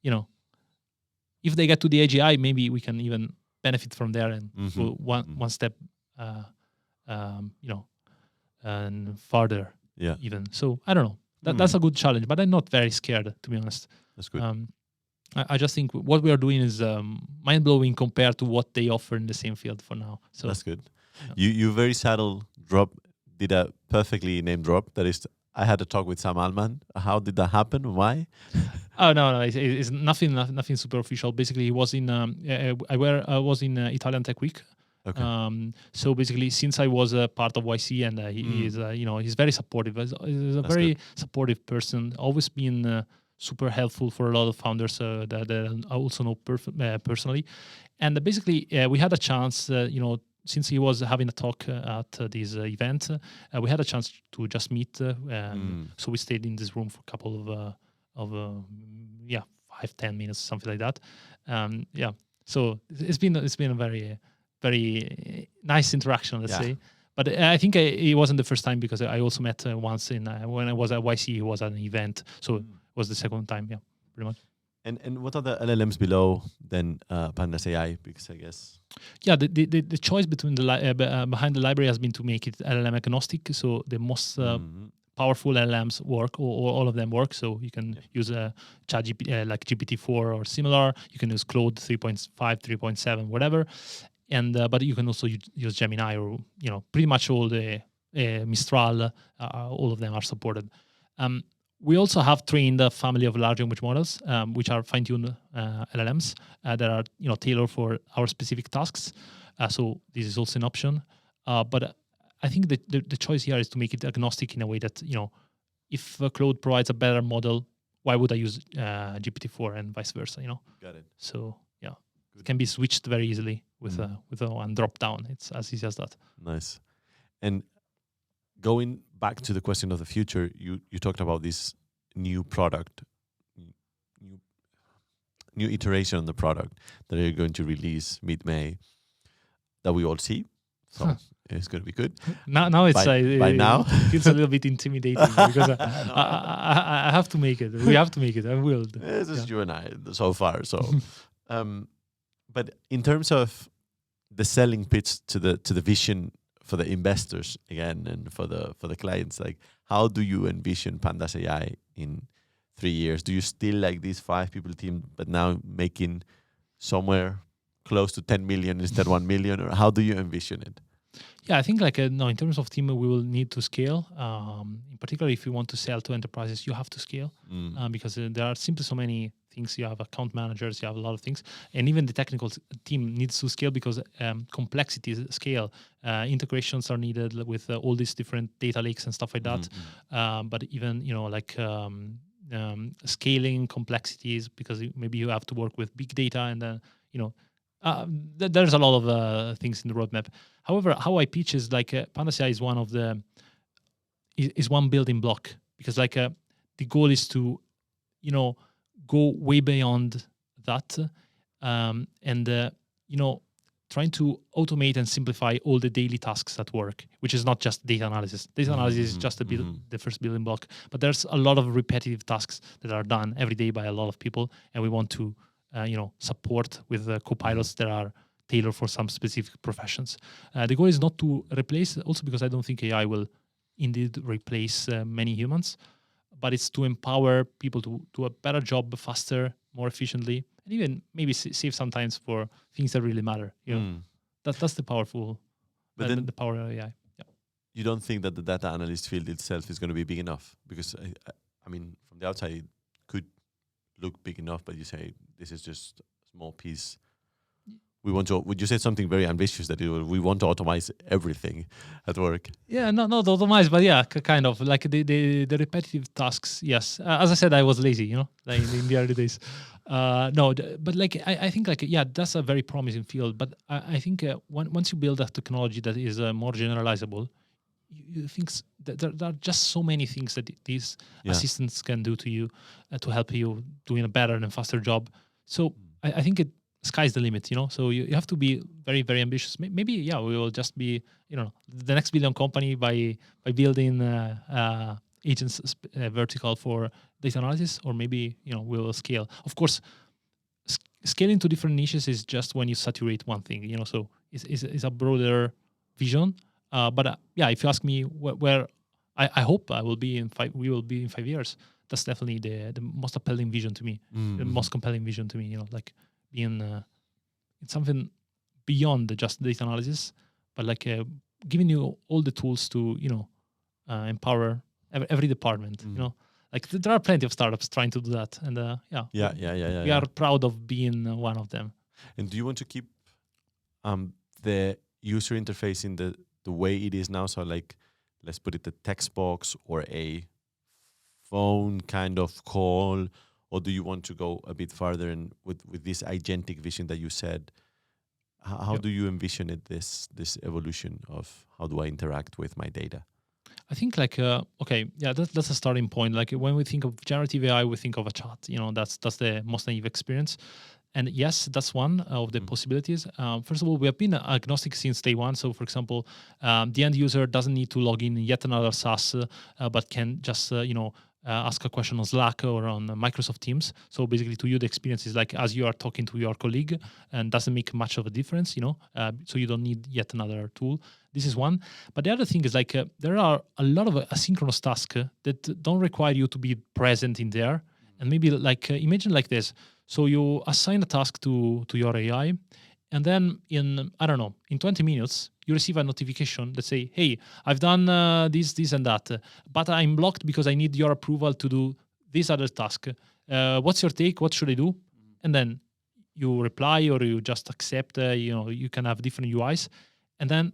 if they get to the AGI, maybe we can even benefit from there and go one step, and farther. Yeah. Even so, I don't know. That's a good challenge, but I'm not very scared, to be honest. That's good. I just think what we are doing is mind blowing compared to what they offer in the same field for now. So that's good. Yeah. You very subtle drop did a perfectly named drop. That is, I had a talk with Sam Altman. How did that happen? Why? Oh no, it's nothing super official. Basically, he was in I was in Italian Tech Week. Okay. So basically, since I was a part of YC, and he is, he's very supportive. He's a very supportive person. Always been super helpful for a lot of founders that I also know personally. And basically, we had a chance, since he was having a talk at this event, we had a chance to just meet. So we stayed in this room for a couple of 5-10 minutes, something like that. So it's been a very nice interaction, let's say. But I think it wasn't the first time, because I also met once when I was at YC. It was at an event, so it was the second time. Yeah, pretty much. And what are the LLMs below then PandasAI? Because I guess the choice between behind the library has been to make it LLM agnostic. So the most powerful LLMs work, or all of them work. So you can use a ChatGPT like GPT-4 or similar. You can use Claude 3.5, 3.7, whatever. And but you can also use Gemini, or pretty much all the Mistral. All of them are supported. We also have trained a family of large language models, which are fine-tuned LLMs that are tailored for our specific tasks. So this is also an option. But I think the choice here is to make it agnostic in a way that if Claude provides a better model, why would I use GPT-4 and vice versa? Got it. So it can be switched very easily with one drop down. It's as easy as that. Nice. And going back to the question of the future, you talked about this new product, new iteration on the product that you're going to release mid-May, that we all see. So it's going to be good. Now it's by now it feels a little bit intimidating, because I have to make it. We have to make it. I will. It's just you and I so far. So, but in terms of the selling pitch to the vision for the investors again, and for the clients, like, how do you envision PandasAI in 3 years? Do you still like this 5 people team, but now making somewhere close to 10 million instead 1 million, or how do you envision it? Yeah, I think in terms of team, we will need to scale. In particular, if you want to sell to enterprises, you have to scale because there are simply so many things. You have account managers, you have a lot of things, and even the technical team needs to scale because complexities scale. Integrations are needed with all these different data lakes and stuff like that. But even scaling complexities, because maybe you have to work with big data, and then there's a lot of things in the roadmap. However, how I pitch is PandasAI is one building block, because the goal is to go way beyond that, and trying to automate and simplify all the daily tasks at work, which is not just data analysis. Data analysis is just the first building block, but there's a lot of repetitive tasks that are done every day by a lot of people, and we want to support with copilots that are tailored for some specific professions. The goal is not to replace, also because I don't think AI will indeed replace many humans, but it's to empower people to do a better job faster, more efficiently, and even maybe save sometimes for things that really matter. That's the powerful, but then the power of AI. Yeah. You don't think that the data analyst field itself is going to be big enough? Because I mean, from the outside, it could look big enough, but you say this is just a small piece. We want to. Would you say something very ambitious that we want to automate everything at work? Yeah, not automate, but yeah, kind of like the repetitive tasks. Yes, as I said, I was lazy, like in the early days. But I think that's a very promising field. But I think once you build a technology that is more generalizable, you think that there are just so many things that these assistants can do to you to help you doing a better and faster job. So I think sky's the limit, So you have to be very, very ambitious. Maybe we will just be, the next billion company by building agents vertical for data analysis, or maybe we will scale. Of course, scaling to different niches is just when you saturate one thing. So it's a broader vision. But yeah, if you ask me where I hope I will be in we will be in 5 years. That's definitely the most appealing vision to me, the most compelling vision to me. Like being it's something beyond just data analysis, but like giving you all the tools to empower every department. Like there are plenty of startups trying to do that, and we are proud of being one of them. And do you want to keep the user interface in the way it is now? So like, let's put it a text box or a phone kind of call, or do you want to go a bit farther and with this agentic vision that you said? How do you envision it, this evolution of how do I interact with my data? I think that's a starting point. Like when we think of generative AI, we think of a chat. That's the most naive experience. And yes, that's one of the possibilities. First of all, we have been agnostic since day one. So, for example, the end user doesn't need to log in yet another SaaS, but can just ask a question on Slack or on Microsoft Teams. So basically, to you, the experience is like as you are talking to your colleague, and doesn't make much of a difference. So you don't need yet another tool. This is one. But the other thing is like there are a lot of asynchronous tasks that don't require you to be present in there. And maybe like imagine like this. So you assign a task to your AI, and then in 20 minutes, you receive a notification that say, hey, I've done this and that, but I'm blocked because I need your approval to do this other task. What's your take? What should I do? And then you reply or you just accept, you can have different UIs. And then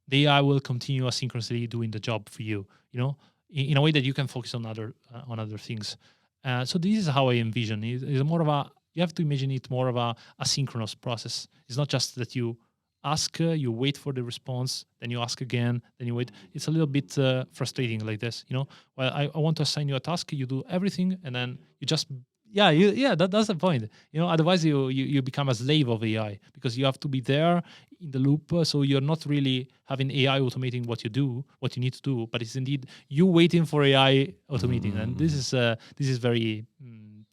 the AI will continue asynchronously doing the job for you, in a way that you can focus on other things. So this is how I envision it. It's more of you have to imagine it more of a asynchronous process. It's not just that you ask, you wait for the response, then you ask again, then you wait. It's a little bit frustrating like this, Well, I want to assign you a task, you do everything, and then you just that's the point. Otherwise you become a slave of AI because you have to be there in the loop. So you're not really having AI automating what you need to do, but it's indeed you waiting for AI automating, and this is very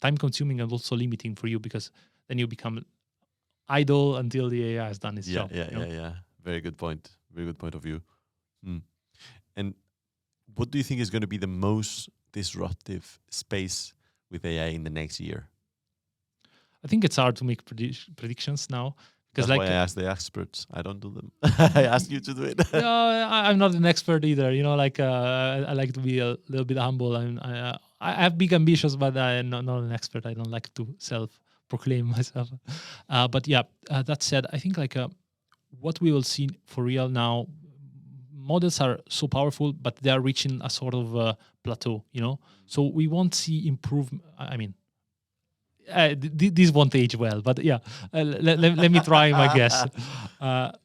time consuming and also limiting for you because then you become idle until the AI has done its job. Yeah. Very good point. Very good point of view. And what do you think is going to be the most disruptive space with AI in the next year? I think it's hard to make predictions now. That's why I ask the experts. I don't do them. I ask you to do it. I'm not an expert either. I like to be a little bit humble. I have big ambitions, but I'm not an expert. I don't like to self-proclaim myself. But yeah, that said, I think what we will see for real now, models are so powerful, but they are reaching a sort of plateau, So we won't see improvement. I mean, this won't age well, but yeah, let me try my guess.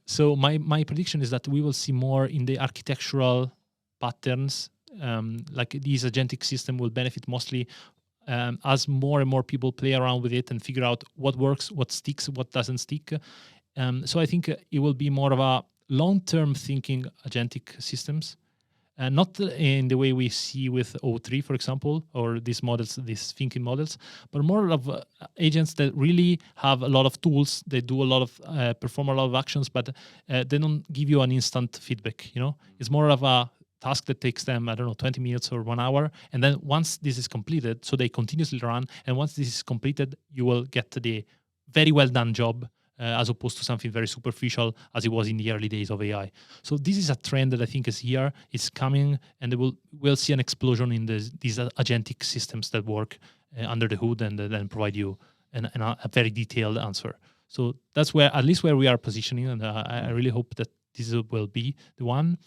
So my prediction is that we will see more in the architectural patterns. Like these agentic system will benefit mostly as more and more people play around with it and figure out what works, what sticks, what doesn't stick. So I think it will be more of a long-term thinking agentic systems. Not in the way we see with O3, for example, or these thinking models, but more of agents that really have a lot of tools. They do a lot of perform a lot of actions, but they don't give you an instant feedback. It's more of a task that takes them 20 minutes or 1 hour, and then once this is completed, so they continuously run, and once this is completed, you will get the very well done job. As opposed to something very superficial as it was in the early days of AI. So this is a trend that I think is here, it's coming, and we'll see an explosion in these agentic systems that work under the hood and then provide you a very detailed answer. So that's at least where we are positioning, and I really hope that this will be the one.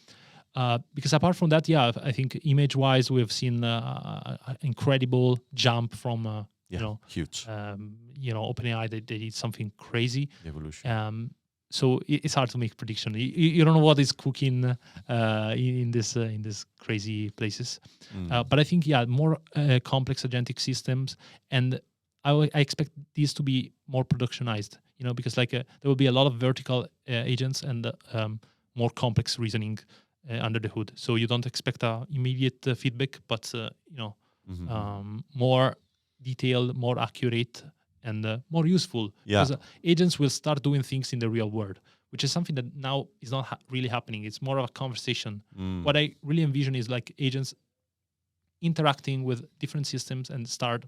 Because apart from that, I think image-wise, we've seen an incredible jump from huge. OpenAI, they did something crazy. Evolution. So it's hard to make prediction. You don't know what is cooking in this crazy places. But I think more complex agentic systems, and I expect these to be more productionized. Because there will be a lot of vertical agents and more complex reasoning under the hood. So you don't expect immediate feedback, but more detailed, more accurate, and more useful. Yeah. Because agents will start doing things in the real world, which is something that now is not really happening. It's more of a conversation. What I really envision is like agents interacting with different systems and start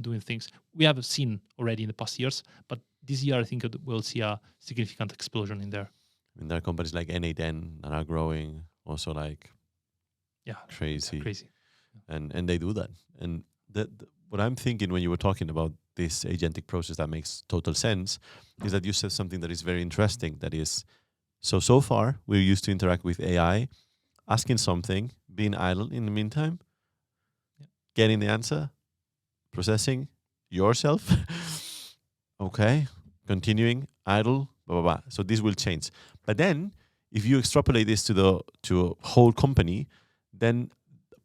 doing things. We have seen already in the past years, but this year I think we'll see a significant explosion in there. And there are companies like N8N that are growing also like crazy. And they do that. And what I'm thinking when you were talking about this agentic process that makes total sense is that you said something that is very interesting. That is, so far we're used to interact with AI, asking something, being idle in the meantime, getting the answer, processing yourself, okay, continuing, idle, blah, blah, blah. So this will change. But then if you extrapolate this to a whole company, then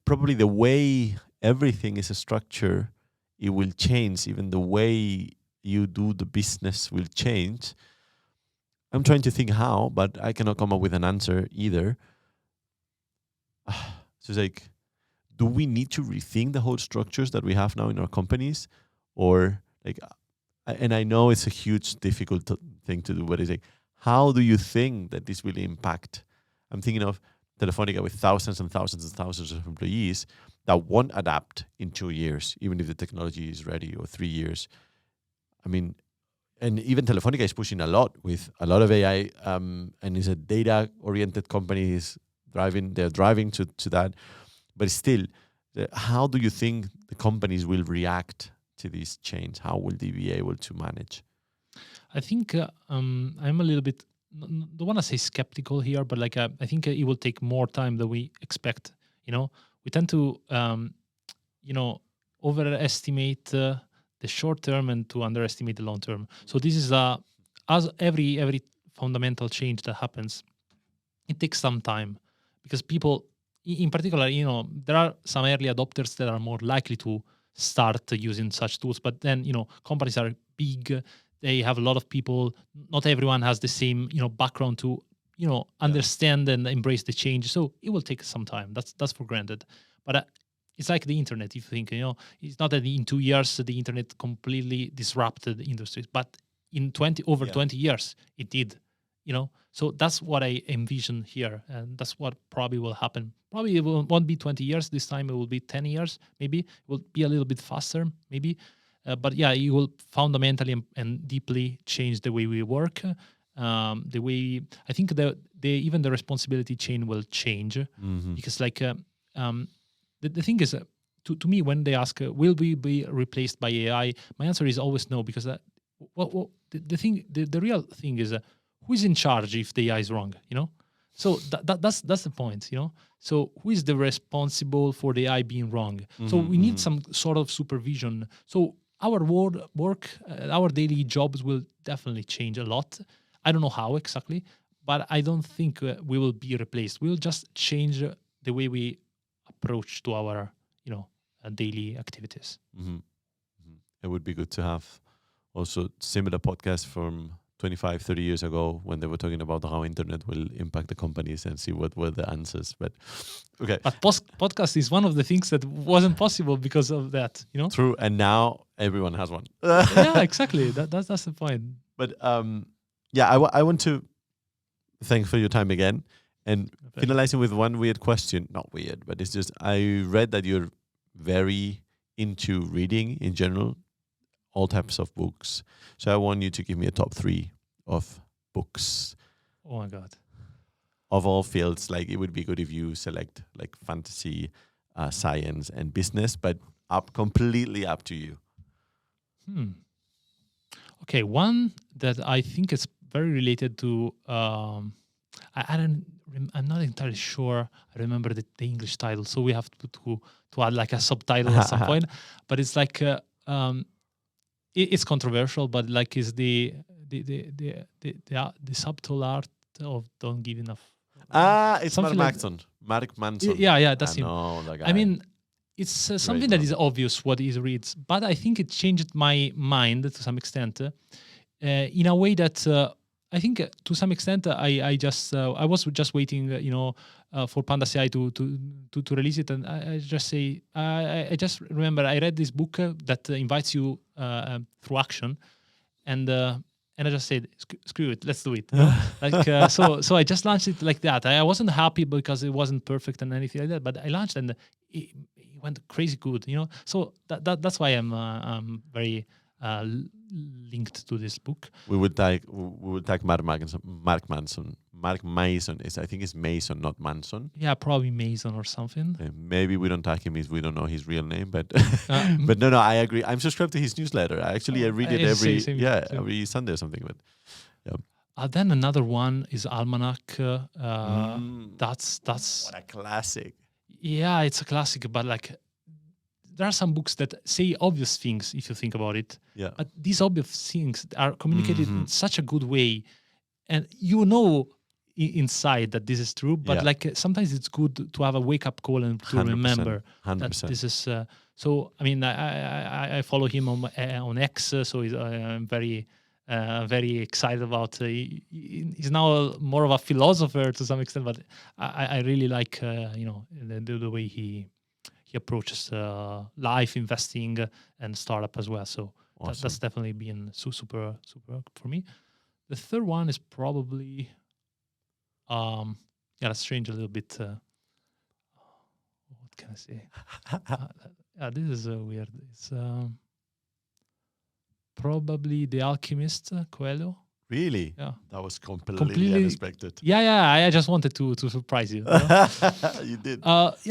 probably the way everything is structured, it will change. Even the way you do the business will change. I'm trying to think how, but I cannot come up with an answer either. So it's like, do we need to rethink the whole structures that we have now in our companies? Or like, and I know it's a huge, difficult thing to do, but it's like, how do you think that this will impact? I'm thinking of Telefonica with thousands and thousands and thousands of employees that won't adapt in 2 years, even if the technology is ready, or 3 years. I mean, and even Telefonica is pushing a lot with a lot of AI, and it's a data-oriented company. They're driving to that. But still, how do you think the companies will react to this change? How will they be able to manage? I think I'm a little bit, don't want to say skeptical here, but like I think it will take more time than we expect. We tend to, overestimate the short term and to underestimate the long term. So this is as every fundamental change that happens, it takes some time because people, in particular, there are some early adopters that are more likely to start using such tools. But then, companies are big. They have a lot of people. Not everyone has the same, background to, understand and embrace the change. So it will take some time. That's for granted. But it's like the internet. If you think, it's not that in 2 years the internet completely disrupted industries, but in 20 years it did. So that's what I envision here, and that's what probably will happen. Probably it won't be 20 years this time. It will be 10 years. Maybe it will be a little bit faster. Maybe. But yeah, it will fundamentally and deeply change the way we work. The way I think even the responsibility chain will change because the thing is, to me, when they ask, will we be replaced by AI? My answer is always no, because the real thing is who is in charge if the AI is wrong, So that's the point, So who is the responsible for the AI being wrong? So we need some sort of supervision. So our work, our daily jobs will definitely change a lot. I don't know how exactly, but I don't think we will be replaced. We'll just change the way we approach to our, daily activities. It would be good to have also similar podcasts from 25, 30 years ago when they were talking about how internet will impact the companies and see what were the answers. But okay. But podcast is one of the things that wasn't possible because of that, True. And now everyone has one. Yeah, exactly. That's the point. But I want to thank for your time again. And finalizing with one weird question, not weird, but it's just, I read that you're very into reading in general, all types of books. So I want you to give me a top 3 of books. Oh my God. Of all fields. Like, it would be good if you select like fantasy, science, and business, but completely up to you. Okay, one that I think is very related to, I'm not entirely sure I remember the English title, so we have to add like a subtitle at some point. But it's like it's controversial, but like is the subtle art of don't give enough. It's Mark Manson. Yeah, that's him. That guy. I mean, it's something that is obvious what he reads, but I think it changed my mind to some extent in a way that I think to some extent I was just waiting, for PandasAI to release it, and I just say I just remember I read this book that invites you through action, and I just said screw it, let's do it. So I just launched it like that. I wasn't happy because it wasn't perfect and anything like that, but I launched and it went crazy good. So that's why I'm very linked to this book. We would tag Mark Mason is, I think it's Mason, not Manson. Yeah, probably Mason or something. Maybe we don't tag him if we don't know his real name, but but no, I agree. I'm subscribed to his newsletter. I read it every Sunday or something. But yeah. Then another one is Almanac. That's what a classic. Yeah, it's a classic, but there are some books that say obvious things if you think about it. Yeah. But these obvious things are communicated in such a good way, and inside that this is true. But sometimes it's good to have a wake up call and to 100%, remember 100%. That this is. So I mean, I follow him on X, so I'm very excited about. He's now more of a philosopher to some extent, but I really like the way he approaches life, investing, and startup as well. So awesome. That's definitely been super for me. The third one is probably, let's change a little bit. What can I say? This is weird. It's probably The Alchemist, Coelho. Really? Yeah. That was completely unexpected. Yeah. I just wanted to surprise you. You did.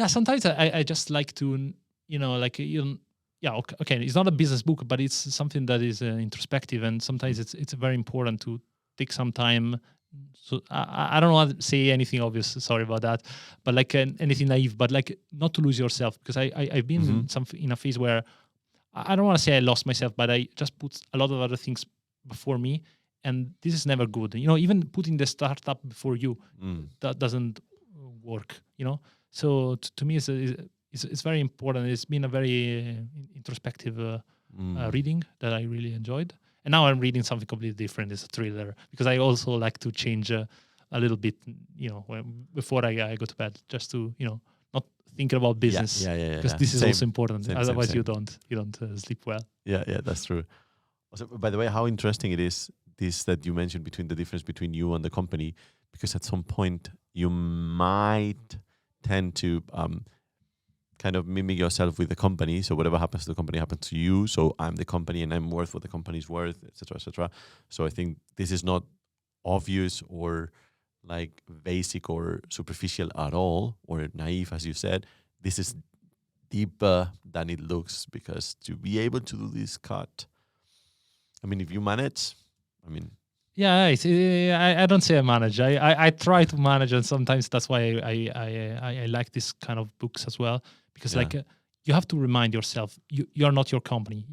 Sometimes I just like to, okay. It's not a business book, but it's something that is introspective, and sometimes it's very important to take some time. So I don't want to say anything obvious. Sorry about that, but anything naive, but not to lose yourself, because I've been in a phase where I don't want to say I lost myself, but I just put a lot of other things before me. And this is never good. Even putting the startup before you, that doesn't work. So to me, it's very important. It's been a very introspective reading that I really enjoyed. And now I'm reading something completely different. It's a thriller, because I also like to change a little bit. Before I go to bed, just to not thinking about business. Because this is also important. Otherwise, you don't sleep well. Yeah, that's true. Also, by the way, how interesting it is. This that you mentioned between the difference between you and the company, because at some point you might tend to kind of mimic yourself with the company. So whatever happens to the company happens to you. So I'm the company and I'm worth what the company's worth, etc., etc. So I think this is not obvious or basic or superficial at all, or naive, as you said. This is deeper than it looks, because to be able to do this cut, I mean, if you manage. I don't say I manage. I try to manage, and sometimes that's why I like this kind of books as well, because you have to remind yourself you're not your company.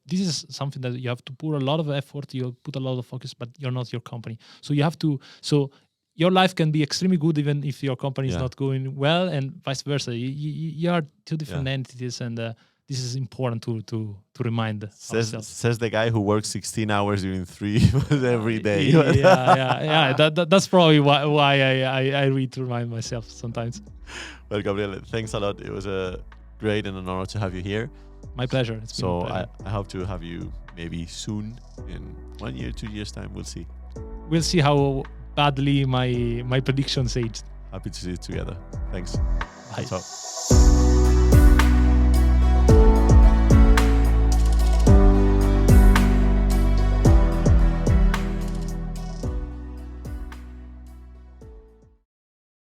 This is something that you have to put a lot of effort. You put a lot of focus, but you're not your company. So you have to. So your life can be extremely good even if your company is not going well, and vice versa. You are two different entities, and this is important to remind ourselves. Says the guy who works 16 hours during 3 every day. That's probably why I read to remind myself sometimes. Well, Gabriele, thanks a lot. It was a great and an honor to have you here. My pleasure. It's been a pleasure. I hope to have you maybe soon, in 1 year, 2 years time. We'll see. We'll see how badly my predictions aged. Happy to see it together. Thanks. Bye. Ciao.